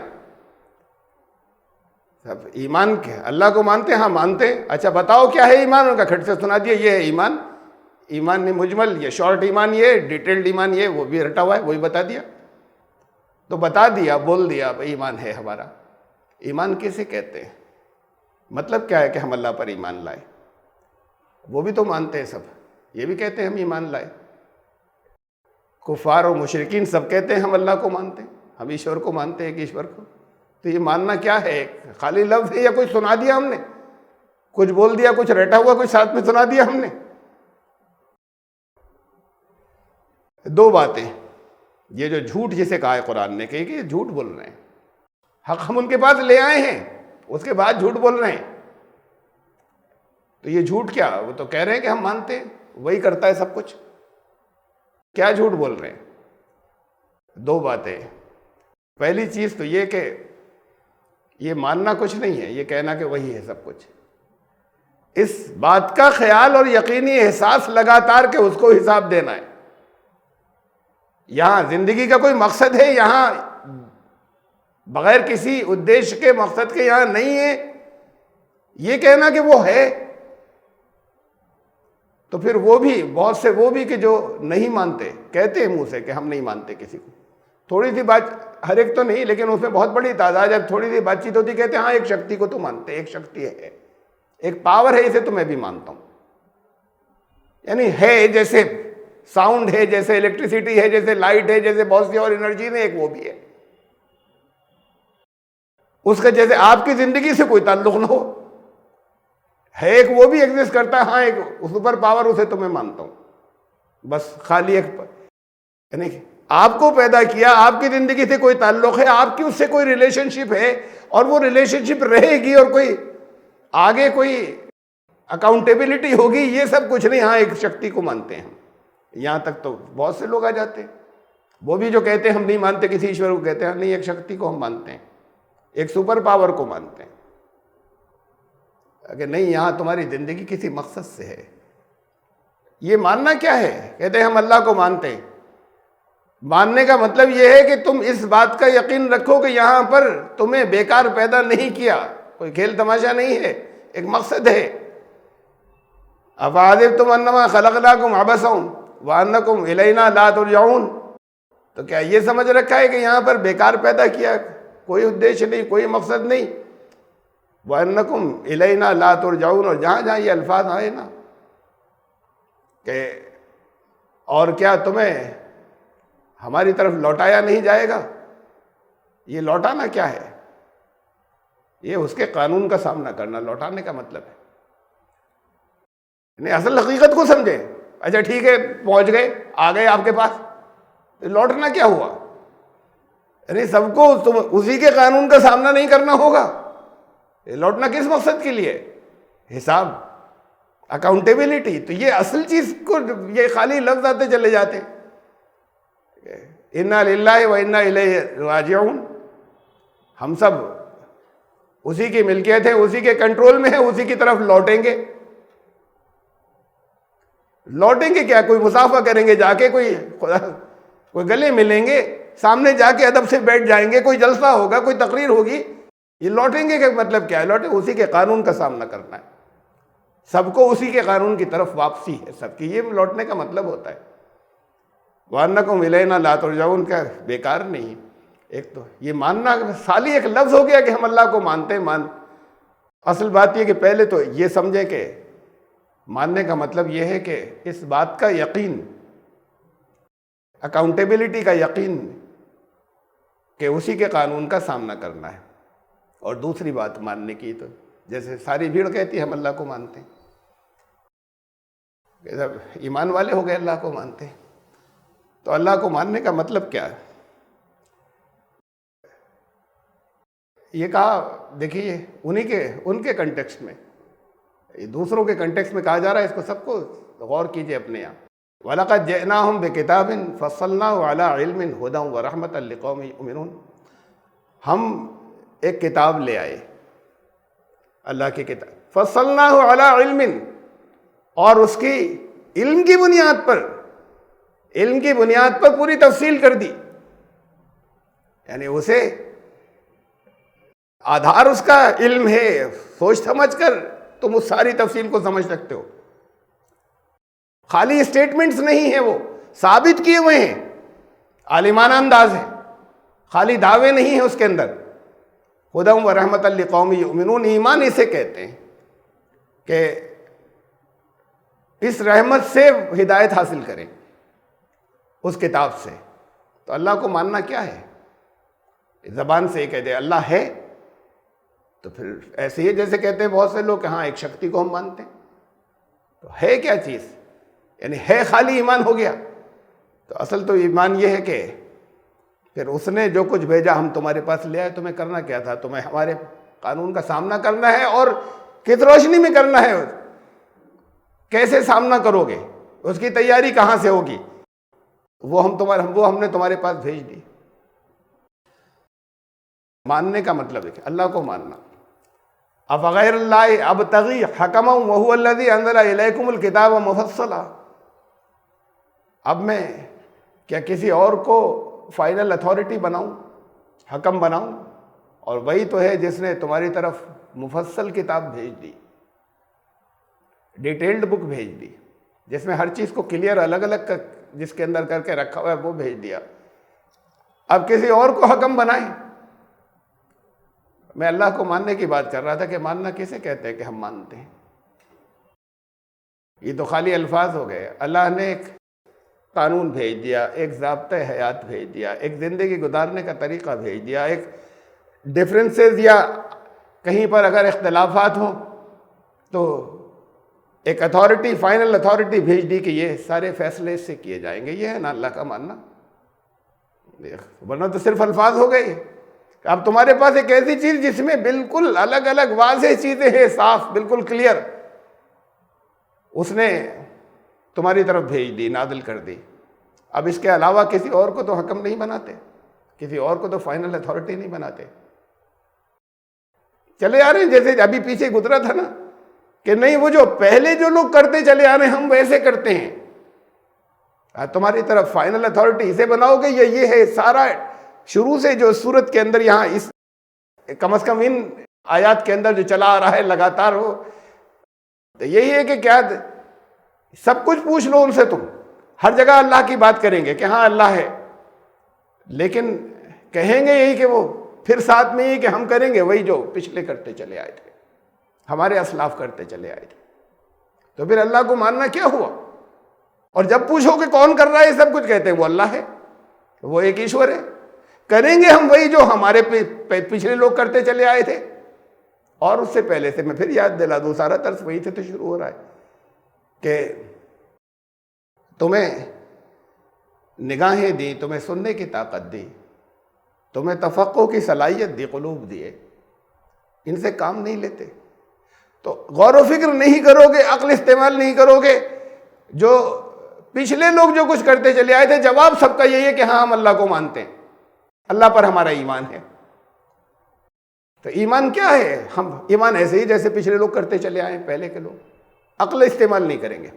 اب ایمان کیا؟ اللہ کو مانتے ہیں؟ ہاں مانتے ہیں. اچھا بتاؤ کیا ہے ایمان؟ ان کا کھٹ سے سنا دیا، یہ ہے ایمان. ایمان نہیں مجمل، یہ شارٹ ایمان، یہ ڈیٹیلڈ ایمان، یہ وہ بھی رٹا ہوا ہے، وہی بتا دیا. تو بتا دیا، بول دیا ایمان ہے ہمارا. ایمان کسے کہتے ہیں؟ مطلب کیا ہے کہ ہم اللہ پر ایمان لائے. وہ بھی تو مانتے ہیں سب، یہ بھی کہتے ہیں ہم ایمان لائے. کفار اور مشرکین سب کہتے ہیں ہم اللہ کو مانتے ہیں، ہم ایشور کو مانتے ہیں کہ ایشور کو. تو یہ ماننا کیا ہے؟ خالی لفظ ہے یا کچھ سنا دیا ہم نے، کچھ بول دیا، کچھ رٹا ہوا کچھ ساتھ میں سنا دیا ہم نے؟ 2 باتیں. یہ جو جھوٹ جسے کہا ہے قرآن نے کہ یہ جھوٹ بول رہے ہیں، حق ہم ان کے پاس لے آئے ہیں، اس کے بعد جھوٹ بول رہے ہیں. تو یہ جھوٹ کیا؟ وہ تو کہہ رہے ہیں کہ ہم مانتے ہیں، وہی کرتا ہے سب کچھ. کیا جھوٹ بول رہے ہیں؟ 2 باتیں. پہلی چیز تو یہ کہ یہ ماننا کچھ نہیں ہے، یہ کہنا کہ وہی ہے سب کچھ. اس بات کا خیال اور یقینی احساس لگاتار کہ اس کو حساب دینا ہے. یہاں زندگی کا کوئی مقصد ہے، یہاں بغیر کسی ادیش کے مقصد کے یہاں نہیں ہے، یہ کہنا کہ وہ ہے. تو پھر وہ بھی بہت سے وہ بھی کہ جو نہیں مانتے، کہتے ہیں منہ سے کہ ہم نہیں مانتے کسی کو. تھوڑی سی بات، ہر ایک تو نہیں لیکن اس میں بہت بڑی تعداد، جب تھوڑی سی بات چیت ہوتی کہتے ہیں ہاں ایک شکتی کو تو مانتے، ایک شکتی ہے، ایک پاور ہے، اسے تو میں بھی مانتا ہوں. یعنی ہے، جیسے ساؤنڈ ہے، جیسے الیکٹریسٹی ہے، جیسے لائٹ ہے، جیسے بہت سی اور انرجی میں ایک وہ بھی ہے. اس کا جیسے آپ کی زندگی سے کوئی تعلق نہ ہو، ہے ایک وہ بھی ایگزسٹ کرتا ہے، ہاں ایک سپر پاور، اسے تو میں مانتا ہوں. بس خالی ایک یعنی آپ کو پیدا کیا، آپ کی زندگی سے کوئی تعلق ہے، آپ کی اس سے کوئی ریلیشن شپ ہے، اور وہ ریلیشن شپ رہے گی، اور کوئی آگے کوئی اکاؤنٹیبلٹی ہوگی، یہ سب کچھ نہیں. ہاں ایک شکتی کو مانتے ہیں. یہاں تک تو بہت سے لوگ آ جاتے ہیں، وہ بھی جو کہتے ہیں ہم نہیں مانتے کسی ایشور کو، کہتے ہیں نہیں ایک شکتی کو ہم مانتے ہیں، ایک سپر پاور کو مانتے ہیں. اگر نہیں، یہاں تمہاری زندگی کسی مقصد سے ہے. یہ ماننا کیا ہے؟ کہتے ہیں ہم اللہ کو مانتے ہیں. ماننے کا مطلب یہ ہے کہ تم اس بات کا یقین رکھو کہ یہاں پر تمہیں بیکار پیدا نہیں کیا، کوئی کھیل تماشا نہیں ہے، ایک مقصد ہے. افحسبتم انما خلقناکم عبثا وانکم الینا لا ترجعون. تو کیا یہ سمجھ رکھا ہے کہ یہاں پر بیکار پیدا کیا، کوئی ادیش نہیں، کوئی مقصد نہیں؟ وَأَنَّكُمْ إِلَيْنَا لَا تُرْجَعُونَ، اور جہاں جہاں یہ الفاظ آئے نا کہ اور کیا تمہیں ہماری طرف لوٹایا نہیں جائے گا، یہ لوٹانا کیا ہے؟ یہ اس کے قانون کا سامنا کرنا لوٹانے کا مطلب ہے۔ نہیں، اصل حقیقت کو سمجھے۔ اچھا ٹھیک ہے، پہنچ گئے، آ گئے آپ کے پاس، لوٹنا کیا ہوا؟ یعنی سب کو تم اسی کے قانون کا سامنا نہیں کرنا ہوگا؟ لوٹنا کس مقصد کے لیے؟ حساب، اکاؤنٹیبلٹی۔ تو یہ اصل چیز کو یہ خالی لفظ آتے چلے جاتے ہیں، انا للہ و انا الیہ راجعون، ہم سب اسی کی ملکیت ہے، اسی کے کنٹرول میں ہے، اسی کی طرف لوٹیں گے۔ لوٹیں گے کیا؟ کوئی مصافحہ کریں گے جا کے، کوئی گلے ملیں گے، سامنے جا کے ادب سے بیٹھ جائیں گے، کوئی جلسہ ہوگا، کوئی تقریر ہوگی۔ یہ لوٹیں گے کا مطلب کیا ہے؟ لوٹیں، اسی کے قانون کا سامنا کرنا ہے، سب کو اسی کے قانون کی طرف واپسی ہے سب کی، یہ لوٹنے کا مطلب ہوتا ہے۔ وَأَنَّكُمْ إِلَيْنَا لَا تُرْجَعُونَ کا بیکار نہیں۔ ایک تو یہ ماننا خالی ایک لفظ ہو گیا کہ ہم اللہ کو مانتے ہیں، اصل بات یہ کہ پہلے تو یہ سمجھے کہ ماننے کا مطلب یہ ہے کہ اس بات کا یقین، اکاؤنٹیبلٹی کا یقین کہ اسی کے قانون کا سامنا کرنا ہے۔ اور دوسری بات ماننے کی، تو جیسے ساری بھیڑ کہتی ہے ہم اللہ کو مانتے ہیں، کہ جب ایمان والے ہو گئے اللہ کو مانتے ہیں، تو اللہ کو ماننے کا مطلب کیا ہے؟ یہ کہا دیکھیے ان کے کنٹیکسٹ میں، دوسروں کے کنٹیکسٹ میں کہا جا رہا ہے، اس کو سب کو غور کیجئے اپنے یہاں۔ وَلَقَدْ جِئْنَاهُمْ بِكِتَابٍ فَصَّلْنَاهُ عَلَىٰ عِلْمٍ هُدًى وَرَحْمَةً لِقَوْمٍ يُؤْمِنُونَ، ہم ایک کتاب لے آئے، اللہ کی کتاب، فَصَّلْنَاهُ عَلَىٰ عِلْمٍ، اور اس کی علم کی بنیاد پر پوری تفصیل کر دی، یعنی اسے آدھار اس کا علم ہے، سوچ سمجھ کر تم اس ساری تفصیل کو سمجھ سکتے ہو، خالی اسٹیٹمنٹس نہیں ہیں، وہ ثابت کیے ہوئے ہیں، عالمانہ انداز ہے، خالی دعوے نہیں ہیں اس کے اندر۔ ہدی و رحمۃ لقوم یؤمنون، ایمان اسے کہتے ہیں کہ اس رحمت سے ہدایت حاصل کریں، اس کتاب سے۔ تو اللہ کو ماننا کیا ہے؟ زبان سے یہ کہہ دے اللہ ہے، تو پھر ایسے ہی جیسے کہتے ہیں بہت سے لوگ کہ ہاں ایک شکتی کو ہم مانتے ہیں، تو ہے کیا چیز؟ یعنی ہے خالی ایمان ہو گیا؟ تو اصل تو ایمان یہ ہے کہ پھر اس نے جو کچھ بھیجا ہم تمہارے پاس لے آئے، تمہیں کرنا کیا تھا؟ تمہیں ہمارے قانون کا سامنا کرنا ہے، اور کس روشنی میں کرنا ہے، کیسے سامنا کرو گے، اس کی تیاری کہاں سے ہوگی، وہ ہم نے تمہارے پاس بھیج دی۔ ماننے کا مطلب ہے کہ اللہ کو ماننا۔ افغیر اللہ ابتغی حکما وہو الذی انزل الیکم الکتاب مفصلا، اب میں کیا کسی اور کو فائنل اتھارٹی بناؤں، حکم بناؤں؟ اور وہی تو ہے جس نے تمہاری طرف مفصل کتاب بھیج دی، ڈیٹیلڈ بک بھیج دی، جس میں ہر چیز کو کلیئر الگ الگ جس کے اندر کر کے رکھا ہوا ہے وہ بھیج دیا۔ اب کسی اور کو حکم بنائیں؟ میں اللہ کو ماننے کی بات کر رہا تھا کہ ماننا کسے کہتے ہیں کہ ہم مانتے ہیں؟ یہ تو خالی الفاظ ہو گئے۔ اللہ نے ایک قانون بھیج دیا، ایک ضابطۂ حیات بھیج دیا، ایک زندگی گزارنے کا طریقہ بھیج دیا، ایک ڈفرینسز یا کہیں پر اگر اختلافات ہوں تو ایک اتھارٹی، فائنل اتھارٹی بھیج دی کہ یہ سارے فیصلے اس سے کیے جائیں گے۔ یہ ہے نا اللہ کا ماننا؟ ورنہ تو صرف الفاظ ہو گئے۔ اب تمہارے پاس ایک ایسی چیز جس میں بالکل الگ الگ واضح چیزیں ہیں، صاف بالکل کلیئر، اس نے تمہاری طرف بھیج دی، نازل کر دی۔ اب اس کے علاوہ کسی اور کو تو حکم نہیں بناتے، کسی اور کو تو فائنل اتھارٹی نہیں بناتے، چلے آ رہے ہیں جیسے ابھی پیچھے گزرا تھا نا کہ نہیں، وہ جو پہلے جو لوگ کرتے چلے آ رہے ہیں ہم ویسے کرتے ہیں، تمہاری طرف فائنل اتھارٹی اسے بناؤ گے، یہ ہے سارا شروع سے جو صورت کے اندر یہاں اس کم از کم ان آیات کے اندر جو چلا آ رہا ہے لگاتار، ہو تو یہی ہے کہ کیا سب کچھ پوچھ لو ان سے، تم ہر جگہ اللہ کی بات کریں گے کہ ہاں اللہ ہے، لیکن کہیں گے یہی کہ وہ پھر ساتھ میں یہ کہ ہم کریں گے وہی جو پچھلے کرتے چلے آئے تھے۔ ہمارے اسلاف کرتے چلے آئے تھے. تو پھر اللہ کو ماننا کیا ہوا؟ اور جب پوچھو کہ کون کر رہا ہے سب کچھ، کہتے ہیں وہ اللہ ہے، وہ ایک ایشور ہے. کریں گے ہم وہی جو ہمارے پچھلے لوگ کرتے چلے آئے تھے. اور اس سے پہلے سے میں پھر یاد دلا دوں، سارا طرز وہی سے تو شروع ہو رہا ہے کہ تمہیں نگاہیں دی، تمہیں سننے کی طاقت دی، تمہیں تفقع کی صلاحیت دی، قلوب دیے، ان سے کام نہیں لیتے. تو غور و فکر نہیں کرو گے، عقل استعمال نہیں کرو گے. جو پچھلے لوگ جو کچھ کرتے چلے آئے تھے، جواب سب کا یہی ہے کہ ہاں ہم اللہ کو مانتے ہیں، اللہ پر ہمارا ایمان ہے. تو ایمان کیا ہے؟ ہم ایمان ایسے ہی جیسے پچھلے لوگ کرتے چلے آئے ہیں، پہلے کے لوگ. عقل استعمال نہیں کریں گے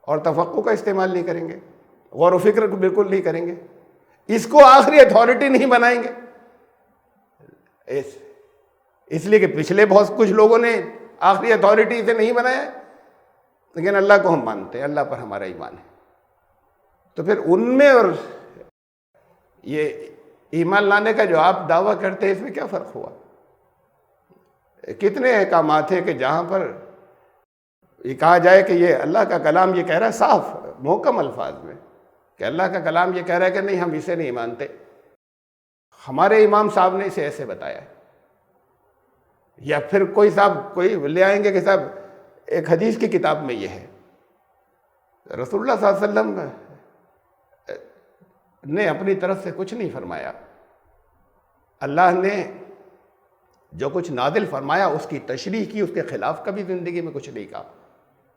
اور تفقع کا استعمال نہیں کریں گے، غور و فکر بالکل نہیں کریں گے، اس کو آخری اتھارٹی نہیں بنائیں گے. اس لیے کہ پچھلے بہت کچھ لوگوں نے آخری اتھارٹی سے نہیں بنایا، لیکن اللہ کو ہم مانتے ہیں، اللہ پر ہمارا ایمان ہے. تو پھر ان میں اور یہ ایمان لانے کا جو آپ دعویٰ کرتے ہیں، اس میں کیا فرق ہوا؟ کتنے احکامات ہیں کہ جہاں پر یہ کہا جائے کہ یہ اللہ کا کلام یہ کہہ رہا ہے صاف محکم الفاظ میں کہ اللہ کا کلام یہ کہہ رہا ہے کہ نہیں ہم اسے نہیں مانتے، ہمارے امام صاحب نے اسے ایسے بتایا ہے. یا پھر کوئی لے آئیں گے کہ صاحب ایک حدیث کی کتاب میں یہ ہے. رسول اللہ صلی اللہ علیہ وسلم نے اپنی طرف سے کچھ نہیں فرمایا، اللہ نے جو کچھ نازل فرمایا اس کی تشریح کی، اس کے خلاف کبھی زندگی میں کچھ نہیں کہا.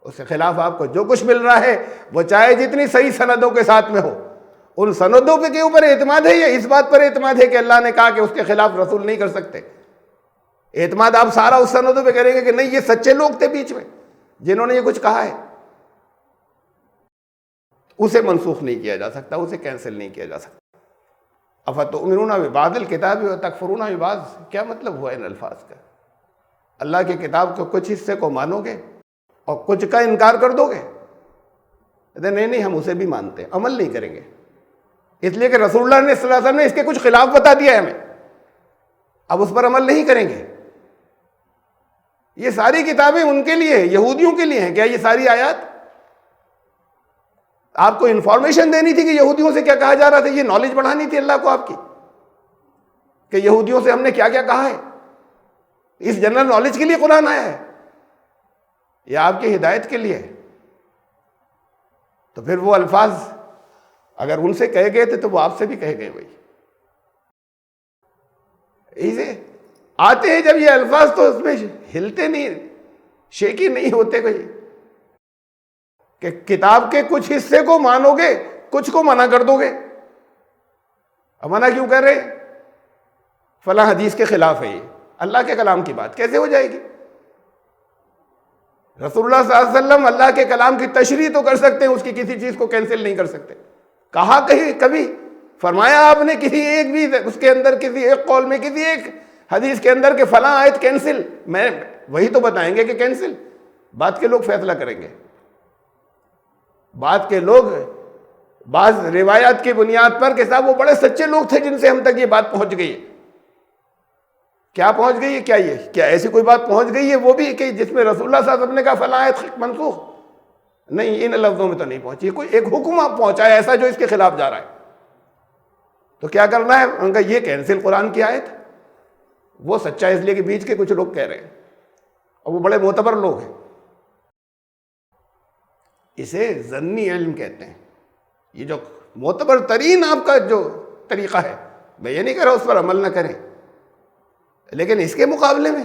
اس کے خلاف آپ کو جو کچھ مل رہا ہے وہ چاہے جتنی صحیح سندوں کے ساتھ میں ہو، ان سندوں کے اوپر اعتماد ہے یا اس بات پر اعتماد ہے کہ اللہ نے کہا کہ اس کے خلاف رسول نہیں کر سکتے؟ اعتماد آپ سارا اس سندوں پہ کریں گے کہ نہیں یہ سچے لوگ تھے بیچ میں جنہوں نے یہ کچھ کہا ہے. اسے منسوخ نہیں کیا جا سکتا، اسے کینسل نہیں کیا جا سکتا. افتؤمنون ببعض الکتاب وتکفرون ببعض، کیا مطلب ہوا ان الفاظ کا؟ اللہ کی کتاب کے کچھ حصے کو مانو گے اور کچھ کا انکار کر دو گے؟ نہیں ہم اسے بھی مانتے ہیں، عمل نہیں کریں گے. اس لیے کہ رسول اللہ نے صلی اللہ علیہ وسلم نے اس کے کچھ خلاف بتا دیا ہے ہمیں، اب اس پر عمل نہیں کریں گے. یہ ساری کتابیں ان کے لیے، یہودیوں کے لیے ہیں کیا؟ یہ ساری آیات آپ کو انفارمیشن دینی تھی کہ یہودیوں سے کیا کہا جا رہا تھا، یہ نالج بڑھانی تھی اللہ کو آپ کی کہ یہودیوں سے ہم نے کیا کیا کہا ہے. اس جنرل نالج کے لیے قرآن آیا ہے، یہ آپ کی ہدایت کے لیے ہے. تو پھر وہ الفاظ اگر ان سے کہے گئے تھے تو وہ آپ سے بھی کہے گئے. وہی اسے آتے ہیں جب یہ الفاظ تو اس میں ہلتے نہیں، شیکی نہیں ہوتے کوئی، کہ کتاب کے کچھ حصے کو مانو گے کچھ کو منع کر دو گے. اب منع کیوں کر رہے؟ فلاں حدیث کے خلاف ہے، یہ اللہ کے کلام کی بات کیسے ہو جائے گی؟ رسول اللہ صلی اللہ علیہ وسلم اللہ کے کلام کی تشریح تو کر سکتے ہیں، اس کی کسی چیز کو کینسل نہیں کر سکتے. کہا کبھی فرمایا آپ نے کسی ایک بھی اس کے اندر، کسی ایک قول میں، کسی ایک حدیث کے اندر کہ فلاں آیت کینسل؟ میں وہی تو بتائیں گے کہ کینسل. بات کے لوگ فیصلہ کریں گے، بات کے لوگ بعض روایات کی بنیاد پر کہ صاحب وہ بڑے سچے لوگ تھے جن سے ہم تک یہ بات پہنچ گئی ہے. کیا پہنچ گئی ہے؟ کیا ایسی کوئی بات پہنچ گئی ہے وہ بھی کہ جس میں رسول اللہ صلی اللہ علیہ وسلم نے کہا فلاں آیت منسوخ؟ نہیں، ان لفظوں میں تو نہیں پہنچی. کوئی ایک حکم آپ پہنچایا ایسا جو اس کے خلاف جا رہا ہے، تو کیا کرنا ہے؟ ان کا یہ کینسل قرآن کی آیت. وہ سچا ہے اس لیے کہ بیچ کے کچھ لوگ کہہ رہے ہیں اور وہ بڑے معتبر لوگ ہیں. اسے ظنی علم کہتے ہیں. یہ جو معتبر ترین آپ کا جو طریقہ ہے، میں یہ نہیں کہہ رہا اس پر عمل نہ کریں، لیکن اس کے مقابلے میں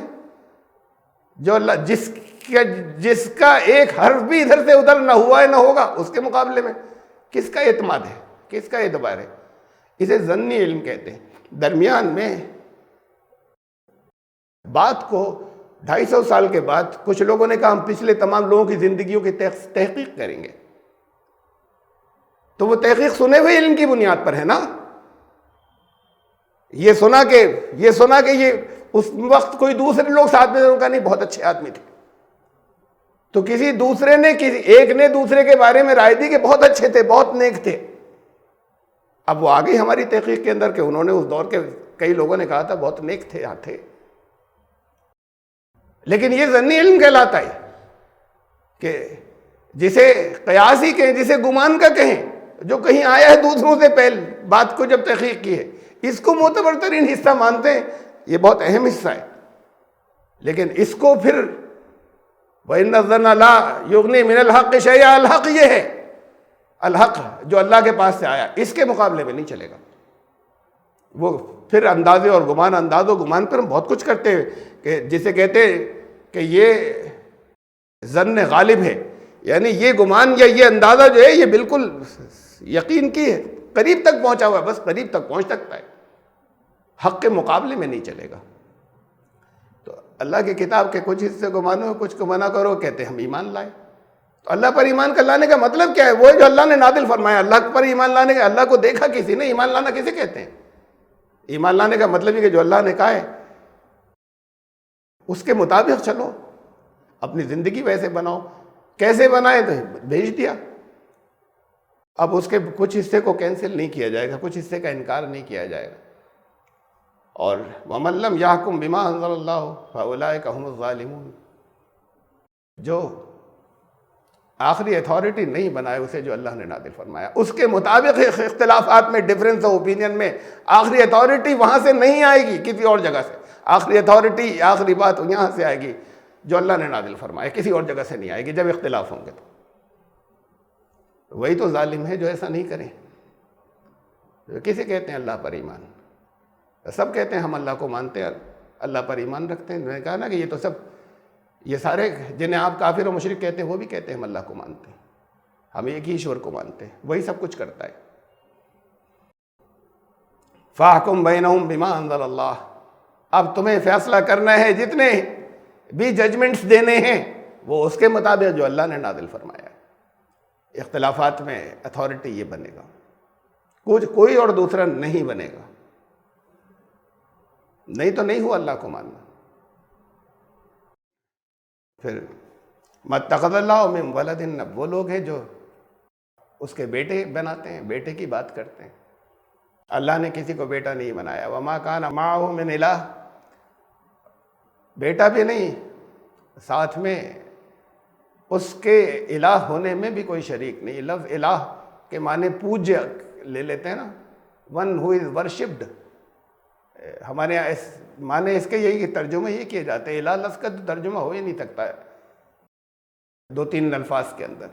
جو اللہ جس کا ایک حرف بھی ادھر سے ادھر نہ ہوا ہے نہ ہوگا، اس کے مقابلے میں کس کا اعتماد ہے، کس کا اعتبار ہے؟ اسے ظنی علم کہتے ہیں. درمیان میں بات کو 250 سال کے بعد کچھ لوگوں نے کہا ہم پچھلے تمام لوگوں کی زندگیوں کی تحقیق کریں گے. تو وہ تحقیق سنے ہوئے علم کی بنیاد پر ہے نا. یہ سنا کہ یہ اس وقت کوئی دوسرے لوگ ساتھ میں ان کا نہیں بہت اچھے آدمی تھے، تو کسی دوسرے نے ایک نے دوسرے کے بارے میں رائے دی کہ بہت اچھے تھے، بہت نیک تھے. اب وہ آ گئی ہماری تحقیق کے اندر کہ انہوں نے اس دور کے کئی لوگوں نے کہا تھا بہت نیک تھے. لیکن یہ ظنی علم کہلاتا ہے کہ جسے قیاسی کہیں، جسے گمان کا کہیں، جو کہیں آیا ہے دوسروں سے پہلے بات کو جب تحقیق کی ہے، اس کو معتبر ترین حصہ مانتے ہیں. یہ بہت اہم حصہ ہے. لیکن اس کو پھر وَإِنَّ الظَّنَّ لَا يُغْنِي مِنَ الْحَقِّ شَيْئًا، الحق یہ ہے، الحق جو اللہ کے پاس سے آیا اس کے مقابلے میں نہیں چلے گا. وہ پھر اندازے اور گمان، انداز و گمان پر ہم بہت کچھ کرتے ہیں کہ جسے کہتے ہیں کہ یہ ظن غالب ہے، یعنی یہ گمان یا یہ اندازہ جو ہے یہ بالکل یقین کی ہے، قریب تک پہنچا ہوا ہے، بس قریب تک پہنچ سکتا ہے، حق کے مقابلے میں نہیں چلے گا. تو اللہ کی کتاب کے کچھ حصے کو مانو، کچھ کو منع کرو، کہتے ہیں ہم ایمان لائے. تو اللہ پر ایمان کا لانے کا مطلب کیا ہے؟ وہ جو اللہ نے نازل فرمایا. اللہ پر ایمان لانے کا، اللہ کو دیکھا کسی نے، ایمان لانا کسے کہتے ہیں؟ ایمان لانے کا مطلب یہ کہ جو اللہ نے کہا ہے اس کے مطابق چلو، اپنی زندگی ویسے بناؤ. کیسے بنائے؟ تو بھیج دیا. اب اس کے کچھ حصے کو کینسل نہیں کیا جائے گا، کچھ حصے کا انکار نہیں کیا جائے گا. اور وَمَن لَّمْ يَحْكُم بِمَا أَنزَلَ اللَّهُ فَأُولَٰئِكَ هُمُ الظَّالِمُونَ. جو آخری اتھارٹی نہیں بنائے اسے جو اللہ نے نازل فرمایا، اس کے مطابق اختلافات میں، ڈفرینس آف اوپینین میں آخری اتھارٹی وہاں سے نہیں آئے گی، کسی اور جگہ سے. آخری اتھارٹی، آخری بات یہاں سے آئے گی جو اللہ نے نازل فرمایا، کسی اور جگہ سے نہیں آئے گی جب اختلاف ہوں گے. تو وہی تو ظالم ہے جو ایسا نہیں کریں. کسے کہتے ہیں اللہ پر ایمان؟ سب کہتے ہیں ہم اللہ کو مانتے ہیں، اللہ پر ایمان رکھتے ہیں. میں نے کہا نا کہ یہ تو سب، یہ سارے جنہیں آپ کافر و مشرک کہتے ہیں وہ بھی کہتے ہیں ہم اللہ کو مانتے ہیں، ہم ایک ہی ایشور کو مانتے ہیں، وہی سب کچھ کرتا ہے. فَاحْكُم بَيْنَهُم بِمَا أَنزَلَ اللَّهُ. اب تمہیں فیصلہ کرنا ہے، جتنے بھی ججمنٹس دینے ہیں وہ اس کے مطابق جو اللہ نے نازل فرمایا. اختلافات میں اتھارٹی یہ بنے گا، کوئی اور دوسرا نہیں بنے گا. نہیں تو نہیں ہوا اللہ کو ماننا. پھر مَتَّخَذَ اللَّهُ مِن وَلَدٍ. اب وہ لوگ ہیں جو اس کے بیٹے بناتے ہیں، بیٹے کی بات کرتے ہیں. اللہ نے کسی کو بیٹا نہیں بنایا. وَمَا كَانَ مَعَهُ مِنْ إِلَٰهٍ. بیٹا بھی نہیں، ساتھ میں اس کے الہ ہونے میں بھی کوئی شریک نہیں. لفظ الہ کے معنی پوجیہ لے لیتے ہیں نا، ون ہو از ورشپڈ. ہمارے یہاں اس معنی اس کے یہی ترجمہ یہ کیے جاتے ہیں. الہ لفظ کا تو ترجمہ ہو ہی نہیں سکتا ہے دو تین الفاظ کے اندر.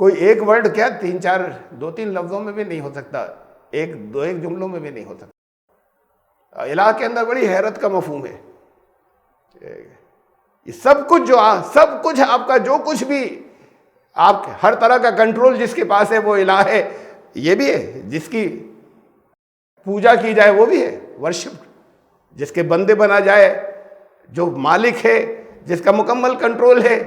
کوئی ایک ورڈ کیا، تین چار، دو تین لفظوں میں بھی نہیں ہو سکتا، ایک جملوں میں بھی نہیں ہو سکتا. الہ کے اندر بڑی حیرت کا مفہوم ہے. یہ سب کچھ آپ کا، جو کچھ بھی آپ ہر طرح کا کنٹرول جس کے پاس ہے وہ الہ ہے. یہ بھی ہے جس کی پوجا کی جائے، وہ بھی ہے ورشپ. جس کے بندے بنا جائے، جو مالک ہے، جس کا مکمل کنٹرول ہے،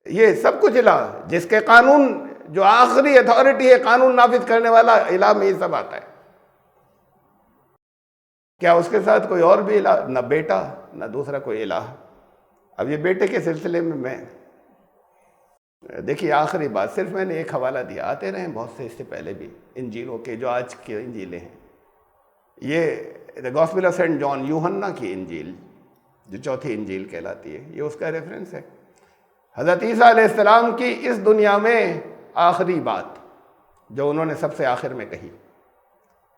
یہ سب کچھ الہ. جس کے قانون، جو آخری اتھارٹی ہے قانون نافذ کرنے والا، الہ میں یہ سب آتا ہے. کیا اس کے ساتھ کوئی اور بھی الہ؟ نہ بیٹا نہ دوسرا کوئی الہ. اب یہ بیٹے کے سلسلے میں دیکھیے آخری بات، صرف میں نے ایک حوالہ دیا، آتے رہے بہت سے اس سے پہلے بھی انجیلوں کے، جو آج کی انجیلیں ہیں. یہ دا گاسپل آف سینٹ جان، یوحنا کی انجیل جو چوتھی انجیل کہلاتی ہے، یہ اس کا ریفرنس ہے. حضرت عیسیٰ علیہ السلام کی اس دنیا میں آخری بات جو انہوں نے سب سے آخر میں کہی،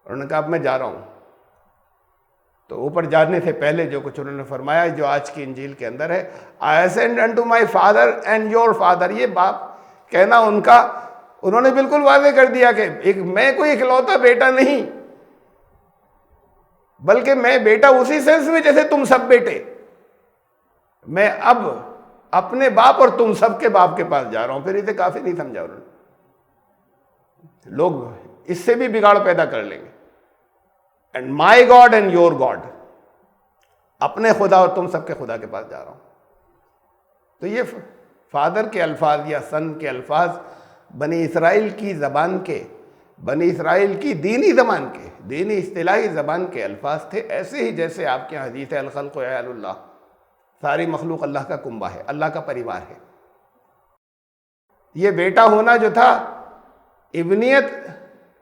انہوں نے کہا اب میں جا رہا ہوں. تو اوپر جانے سے پہلے جو کچھ انہوں نے فرمایا، جو آج کی انجیل کے اندر ہے، I ascend unto my father and your father. یہ باپ کہنا ان کا، انہوں نے بالکل واضح کر دیا کہ میں کوئی اکلوتا بیٹا نہیں، بلکہ میں بیٹا اسی سینس میں جیسے تم سب بیٹے. میں اب اپنے باپ اور تم سب کے باپ کے پاس جا رہا ہوں. پھر اسے کافی نہیں سمجھا انہوں نے. لوگ اس سے بھی بگاڑ پیدا کر لیں گے. And my God and your God, اپنے خدا اور تم سب کے خدا کے پاس جا رہا ہوں. تو یہ فادر کے الفاظ یا سن کے الفاظ بنی اسرائیل کی زبان کے، بنی اسرائیل کی دینی زبان کے، دینی اصطلاحی زبان کے الفاظ تھے. ایسے ہی جیسے آپ کے حدیث الخلق عیال اللہ، ساری مخلوق اللہ کا کنبہ ہے، اللہ کا پریوار ہے. یہ بیٹا ہونا جو تھا، ابنیت،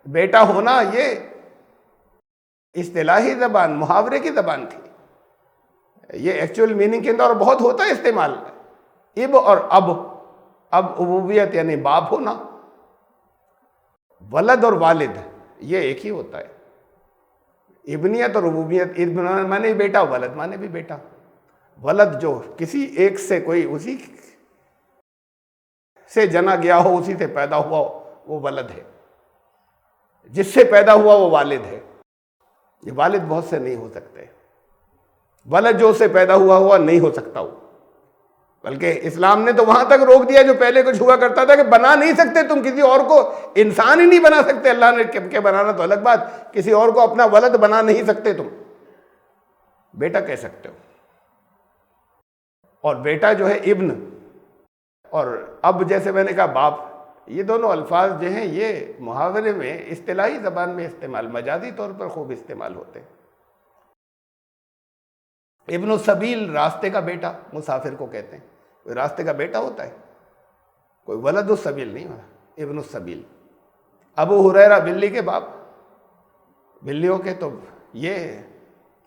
بیٹا ہونا، یہ اصطلاحی زبان، محاورے کی زبان تھی. یہ ایکچوئل میننگ کے اندر بہت ہوتا ہے استعمال، اب اور اب عبوبیت یعنی باپ ہونا، ولد اور والد یہ ایک ہی ہوتا ہے، ابنیت اور ربوبیت، ابن مانے بیٹا، ولد مانے بھی بیٹا، ولد جو کسی ایک سے کوئی اسی سے جنا گیا ہو، اسی سے پیدا ہوا ہو وہ ولد ہے، جس سے پیدا ہوا وہ والد ہے۔ یہ والد بہت سے نہیں ہو سکتے، ولد جو سے پیدا ہوا نہیں ہو سکتا وہ، بلکہ اسلام نے تو وہاں تک روک دیا جو پہلے کچھ ہوا کرتا تھا کہ بنا نہیں سکتے تم کسی اور کو، انسان ہی نہیں بنا سکتے، اللہ نے کہ بنانا تو الگ بات، کسی اور کو اپنا ولد بنا نہیں سکتے، تم بیٹا کہہ سکتے ہو، اور بیٹا جو ہے ابن، اور اب جیسے میں نے کہا باپ، یہ دونوں الفاظ جو ہیں یہ محاورے میں اصطلاحی زبان میں استعمال، مجازی طور پر خوب استعمال ہوتے ہیں۔ ابن السبیل راستے کا بیٹا مسافر کو کہتے ہیں، کوئی راستے کا بیٹا ہوتا ہے، کوئی ولد السبیل نہیں ہوتا، ابن السبیل۔ ابو ہریرہ بلی کے باپ، بلیوں کے تو یہ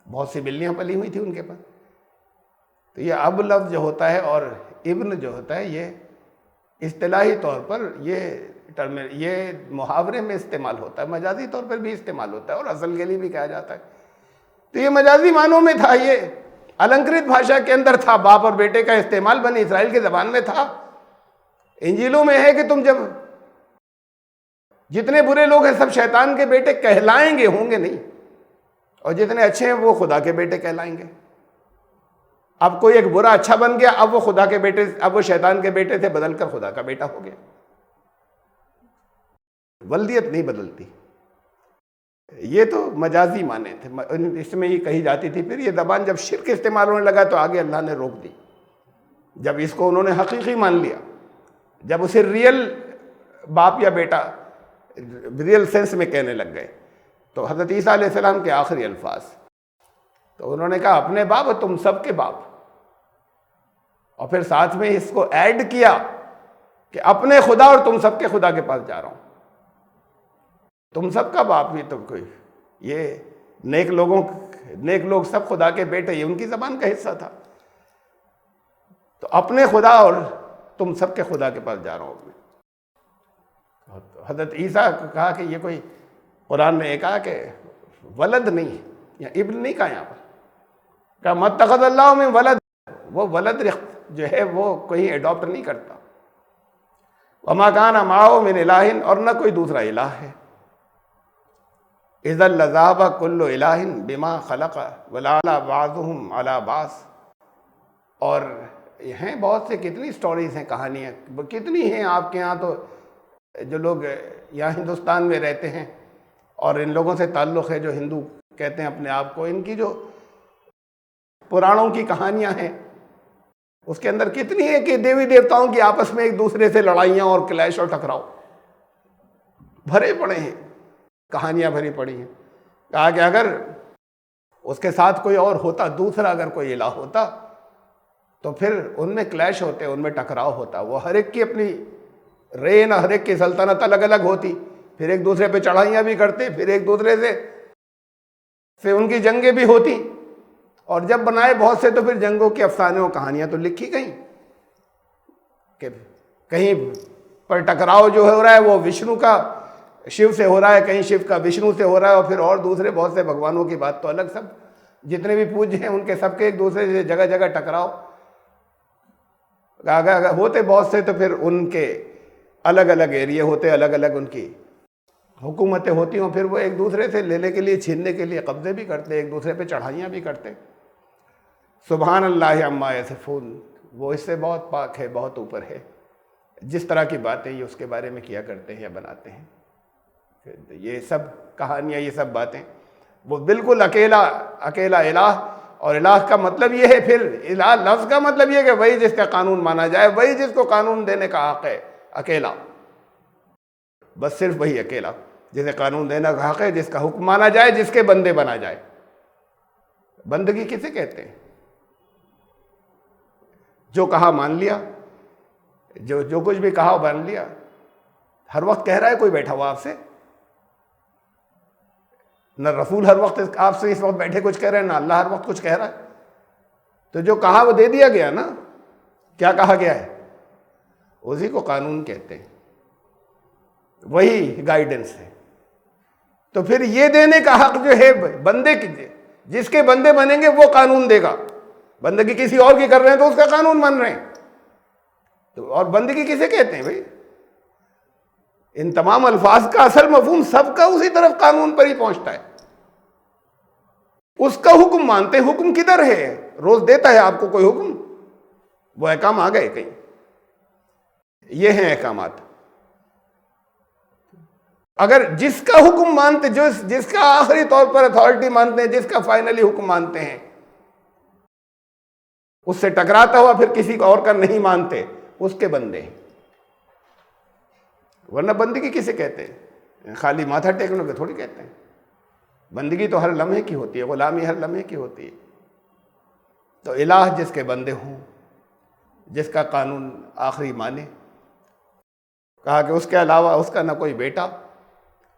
بہت سی بلیاں پلی ہوئی تھی ان کے پاس، تو یہ اب لفظ جو ہوتا ہے اور ابن جو ہوتا ہے یہ اصطلاحی طور پر یہ محاورے میں استعمال ہوتا ہے، مجازی طور پر بھی استعمال ہوتا ہے اور اصل کے لیے بھی کہا جاتا ہے، تو یہ مجازی معنوں میں تھا، یہ النکرت بھاشا کے اندر تھا، باپ اور بیٹے کا استعمال بنی اسرائیل کی زبان میں تھا۔ انجیلوں میں ہے کہ تم جب جتنے برے لوگ ہیں سب شیطان کے بیٹے کہلائیں گے، ہوں گے نہیں، اور جتنے اچھے ہیں وہ خدا کے بیٹے کہلائیں گے۔ اب کوئی ایک برا اچھا بن گیا، اب وہ خدا کے بیٹے، اب وہ شیطان کے بیٹے سے بدل کر خدا کا بیٹا ہو گیا، ولدیت نہیں بدلتی۔ یہ تو مجازی معنی تھے، اس میں یہ کہی جاتی تھی۔ پھر یہ زبان جب شرک استعمال ہونے لگا تو آگے اللہ نے روک دی، جب اس کو انہوں نے حقیقی مان لیا، جب اسے ریئل باپ یا بیٹا ریئل سینس میں کہنے لگ گئے، تو حضرت عیسیٰ علیہ السلام کے آخری الفاظ، تو انہوں نے کہا اپنے باپ اور تم سب کے باپ، اور پھر ساتھ میں اس کو ایڈ کیا کہ اپنے خدا اور تم سب کے خدا کے پاس جا رہا ہوں، تم سب کا باپ بھی تو کوئی، یہ نیک لوگ سب خدا کے بیٹے، یہ ان کی زبان کا حصہ تھا، تو اپنے خدا اور تم سب کے خدا کے پاس جا رہا ہوں۔ حضرت عیسیٰ کو کہا کہ یہ کوئی، قرآن نے کہا کہ ولد نہیں، یا ابن نہیں کہا یہاں پر، کہا متخذ اللہ من ولد، وہ ولد جو ہے وہ کوئی ایڈاپٹ نہیں کرتا، وما کان معہ من الہ، اور نہ کوئی دوسرا الہ ہے، اذا لذهب كل الہ بما خلق ولعلى بعضهم على بعض۔ اور ہیں بہت سے، کتنی سٹوریز ہیں، کہانیاں کتنی ہیں آپ کے ہاں، تو جو لوگ یہاں ہندوستان میں رہتے ہیں اور ان لوگوں سے تعلق ہے جو ہندو کہتے ہیں اپنے آپ کو، ان کی جو پرانوں کی کہانیاں ہیں اس کے اندر کتنی ہے کہ دیوی دیوتاؤں کی آپس میں ایک دوسرے سے لڑائیاں اور کلیش اور ٹکراؤ بھرے پڑے ہیں، کہانیاں بھری پڑی ہیں۔ کہا کہ اگر اس کے ساتھ کوئی اور ہوتا، دوسرا اگر کوئی الہ ہوتا، تو پھر ان میں کلیش ہوتے، ان میں ٹکراؤ ہوتا، وہ ہر ایک کی اپنی رین، ہر ایک کی سلطنت الگ الگ ہوتی، پھر ایک دوسرے پہ چڑھائیاں بھی کرتے، پھر ایک دوسرے سے ان کی جنگیں بھی ہوتی، اور جب بنائے بہت سے تو پھر جنگوں کے افسانے و کہانیاں تو لکھی گئیں کہ کہیں پر ٹکراؤ جو ہو رہا ہے وہ وشنو کا شیو سے ہو رہا ہے، کہیں شیو کا وشنو سے ہو رہا ہے، اور پھر اور دوسرے بہت سے بھگوانوں کی بات تو الگ، سب جتنے بھی پوجے ہیں ان کے سب کے ایک دوسرے سے جگہ جگہ ٹکراؤ اگر ہوتے بہت سے، تو پھر ان کے الگ الگ ایریے ہوتے، الگ الگ ان کی حکومتیں ہوتی ہوں، پھر وہ ایک دوسرے سے لینے کے لیے، چھیننے کے لیے قبضے بھی کرتے، ایک دوسرے پہ چڑھائیاں بھی کرتے۔ سبحان اللہ عما یصفون، وہ اس سے بہت پاک ہے، بہت اوپر ہے، جس طرح کی باتیں یہ اس کے بارے میں کیا کرتے ہیں یا بناتے ہیں۔ یہ سب کہانیاں، یہ سب باتیں، وہ بالکل اکیلا الہ، اور الہ کا مطلب یہ ہے، پھر الہ لفظ کا مطلب یہ ہے کہ وہی جس کا قانون مانا جائے، وہی جس کو قانون دینے کا حق ہے، اکیلا، بس صرف وہی اکیلا جسے قانون دینے کا حق ہے، جس کا حکم مانا جائے، جس کے بندے بنا جائے۔ بندگی کسے کہتے ہیں؟ جو کہا مان لیا، جو کچھ بھی کہا مان لیا، ہر وقت کہہ رہا ہے کوئی بیٹھا ہوا آپ سے، نہ رسول ہر وقت آپ سے اس وقت بیٹھے کچھ کہہ رہے ہیں، نہ اللہ ہر وقت کچھ کہہ رہا ہے، تو جو کہا وہ دے دیا گیا نا، کیا کہا گیا ہے، اسی کو قانون کہتے ہیں، وہی گائیڈنس ہے۔ تو پھر یہ دینے کا حق جو ہے بندے کی، جس کے بندے بنیں گے وہ قانون دے گا۔ بندگی کسی اور کی کر رہے ہیں تو اس کا قانون مان رہے ہیں، تو اور بندگی کسے کہتے ہیں بھائی؟ ان تمام الفاظ کا اصل مفہوم سب کا اسی طرف قانون پر ہی پہنچتا ہے، اس کا حکم مانتے ہیں۔ حکم کدھر ہے؟ روز دیتا ہے آپ کو کوئی حکم، وہ احکام آ گئے کہیں، یہ ہیں احکامات۔ اگر جس کا حکم مانتے، جس کا آخری طور پر اتھارٹی مانتے ہیں، جس کا فائنلی حکم مانتے ہیں، اس سے ٹکراتا ہوا پھر کسی اور کا نہیں مانتے، اس کے بندے ہیں۔ ورنہ بندگی کسے کہتے ہیں؟ خالی ماتھا ٹیکنے کو تھوڑی کہتے ہیں۔ بندگی تو ہر لمحے کی ہوتی ہے، غلامی ہر لمحے کی ہوتی ہے۔ تو الہ جس کے بندے ہوں، جس کا قانون آخری مانے، کہا کہ اس کے علاوہ اس کا نہ کوئی بیٹا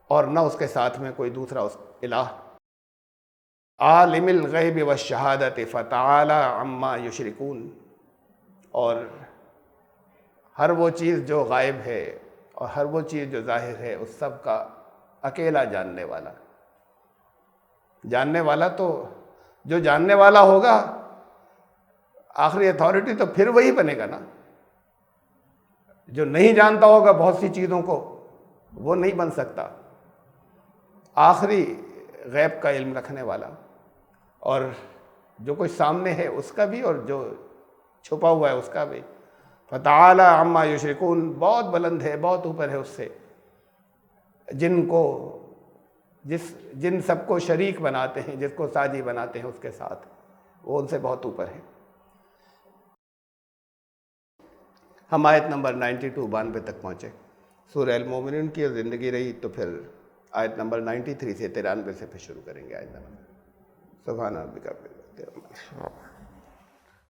اور نہ اس کے ساتھ میں کوئی دوسرا الہ۔ عالم الغیب والشہادت فتعالی عما یشرکون، اور ہر وہ چیز جو غائب ہے اور ہر وہ چیز جو ظاہر ہے، اس سب کا اکیلا جاننے والا۔ جاننے والا تو جو جاننے والا ہوگا، آخری اتھارٹی تو پھر وہی بنے گا نا۔ جو نہیں جانتا ہوگا بہت سی چیزوں کو، وہ نہیں بن سکتا۔ آخری غیب کا علم رکھنے والا، اور جو کچھ سامنے ہے اس کا بھی اور جو چھپا ہوا ہے اس کا بھی۔ فتعالی عما یشرکون، بہت بلند ہے، بہت اوپر ہے اس سے، جن سب کو شریک بناتے ہیں، جس کو ساجی بناتے ہیں اس کے ساتھ، وہ ان سے بہت اوپر ہے۔ ہم آیت نمبر 92 تک پہنچے۔ سورہ المومنون کی زندگی رہی تو پھر آیت نمبر 93 سے 93 سے پھر شروع کریں گے آیت نمبر۔ سبحان ربک رب العزت عما یصفون۔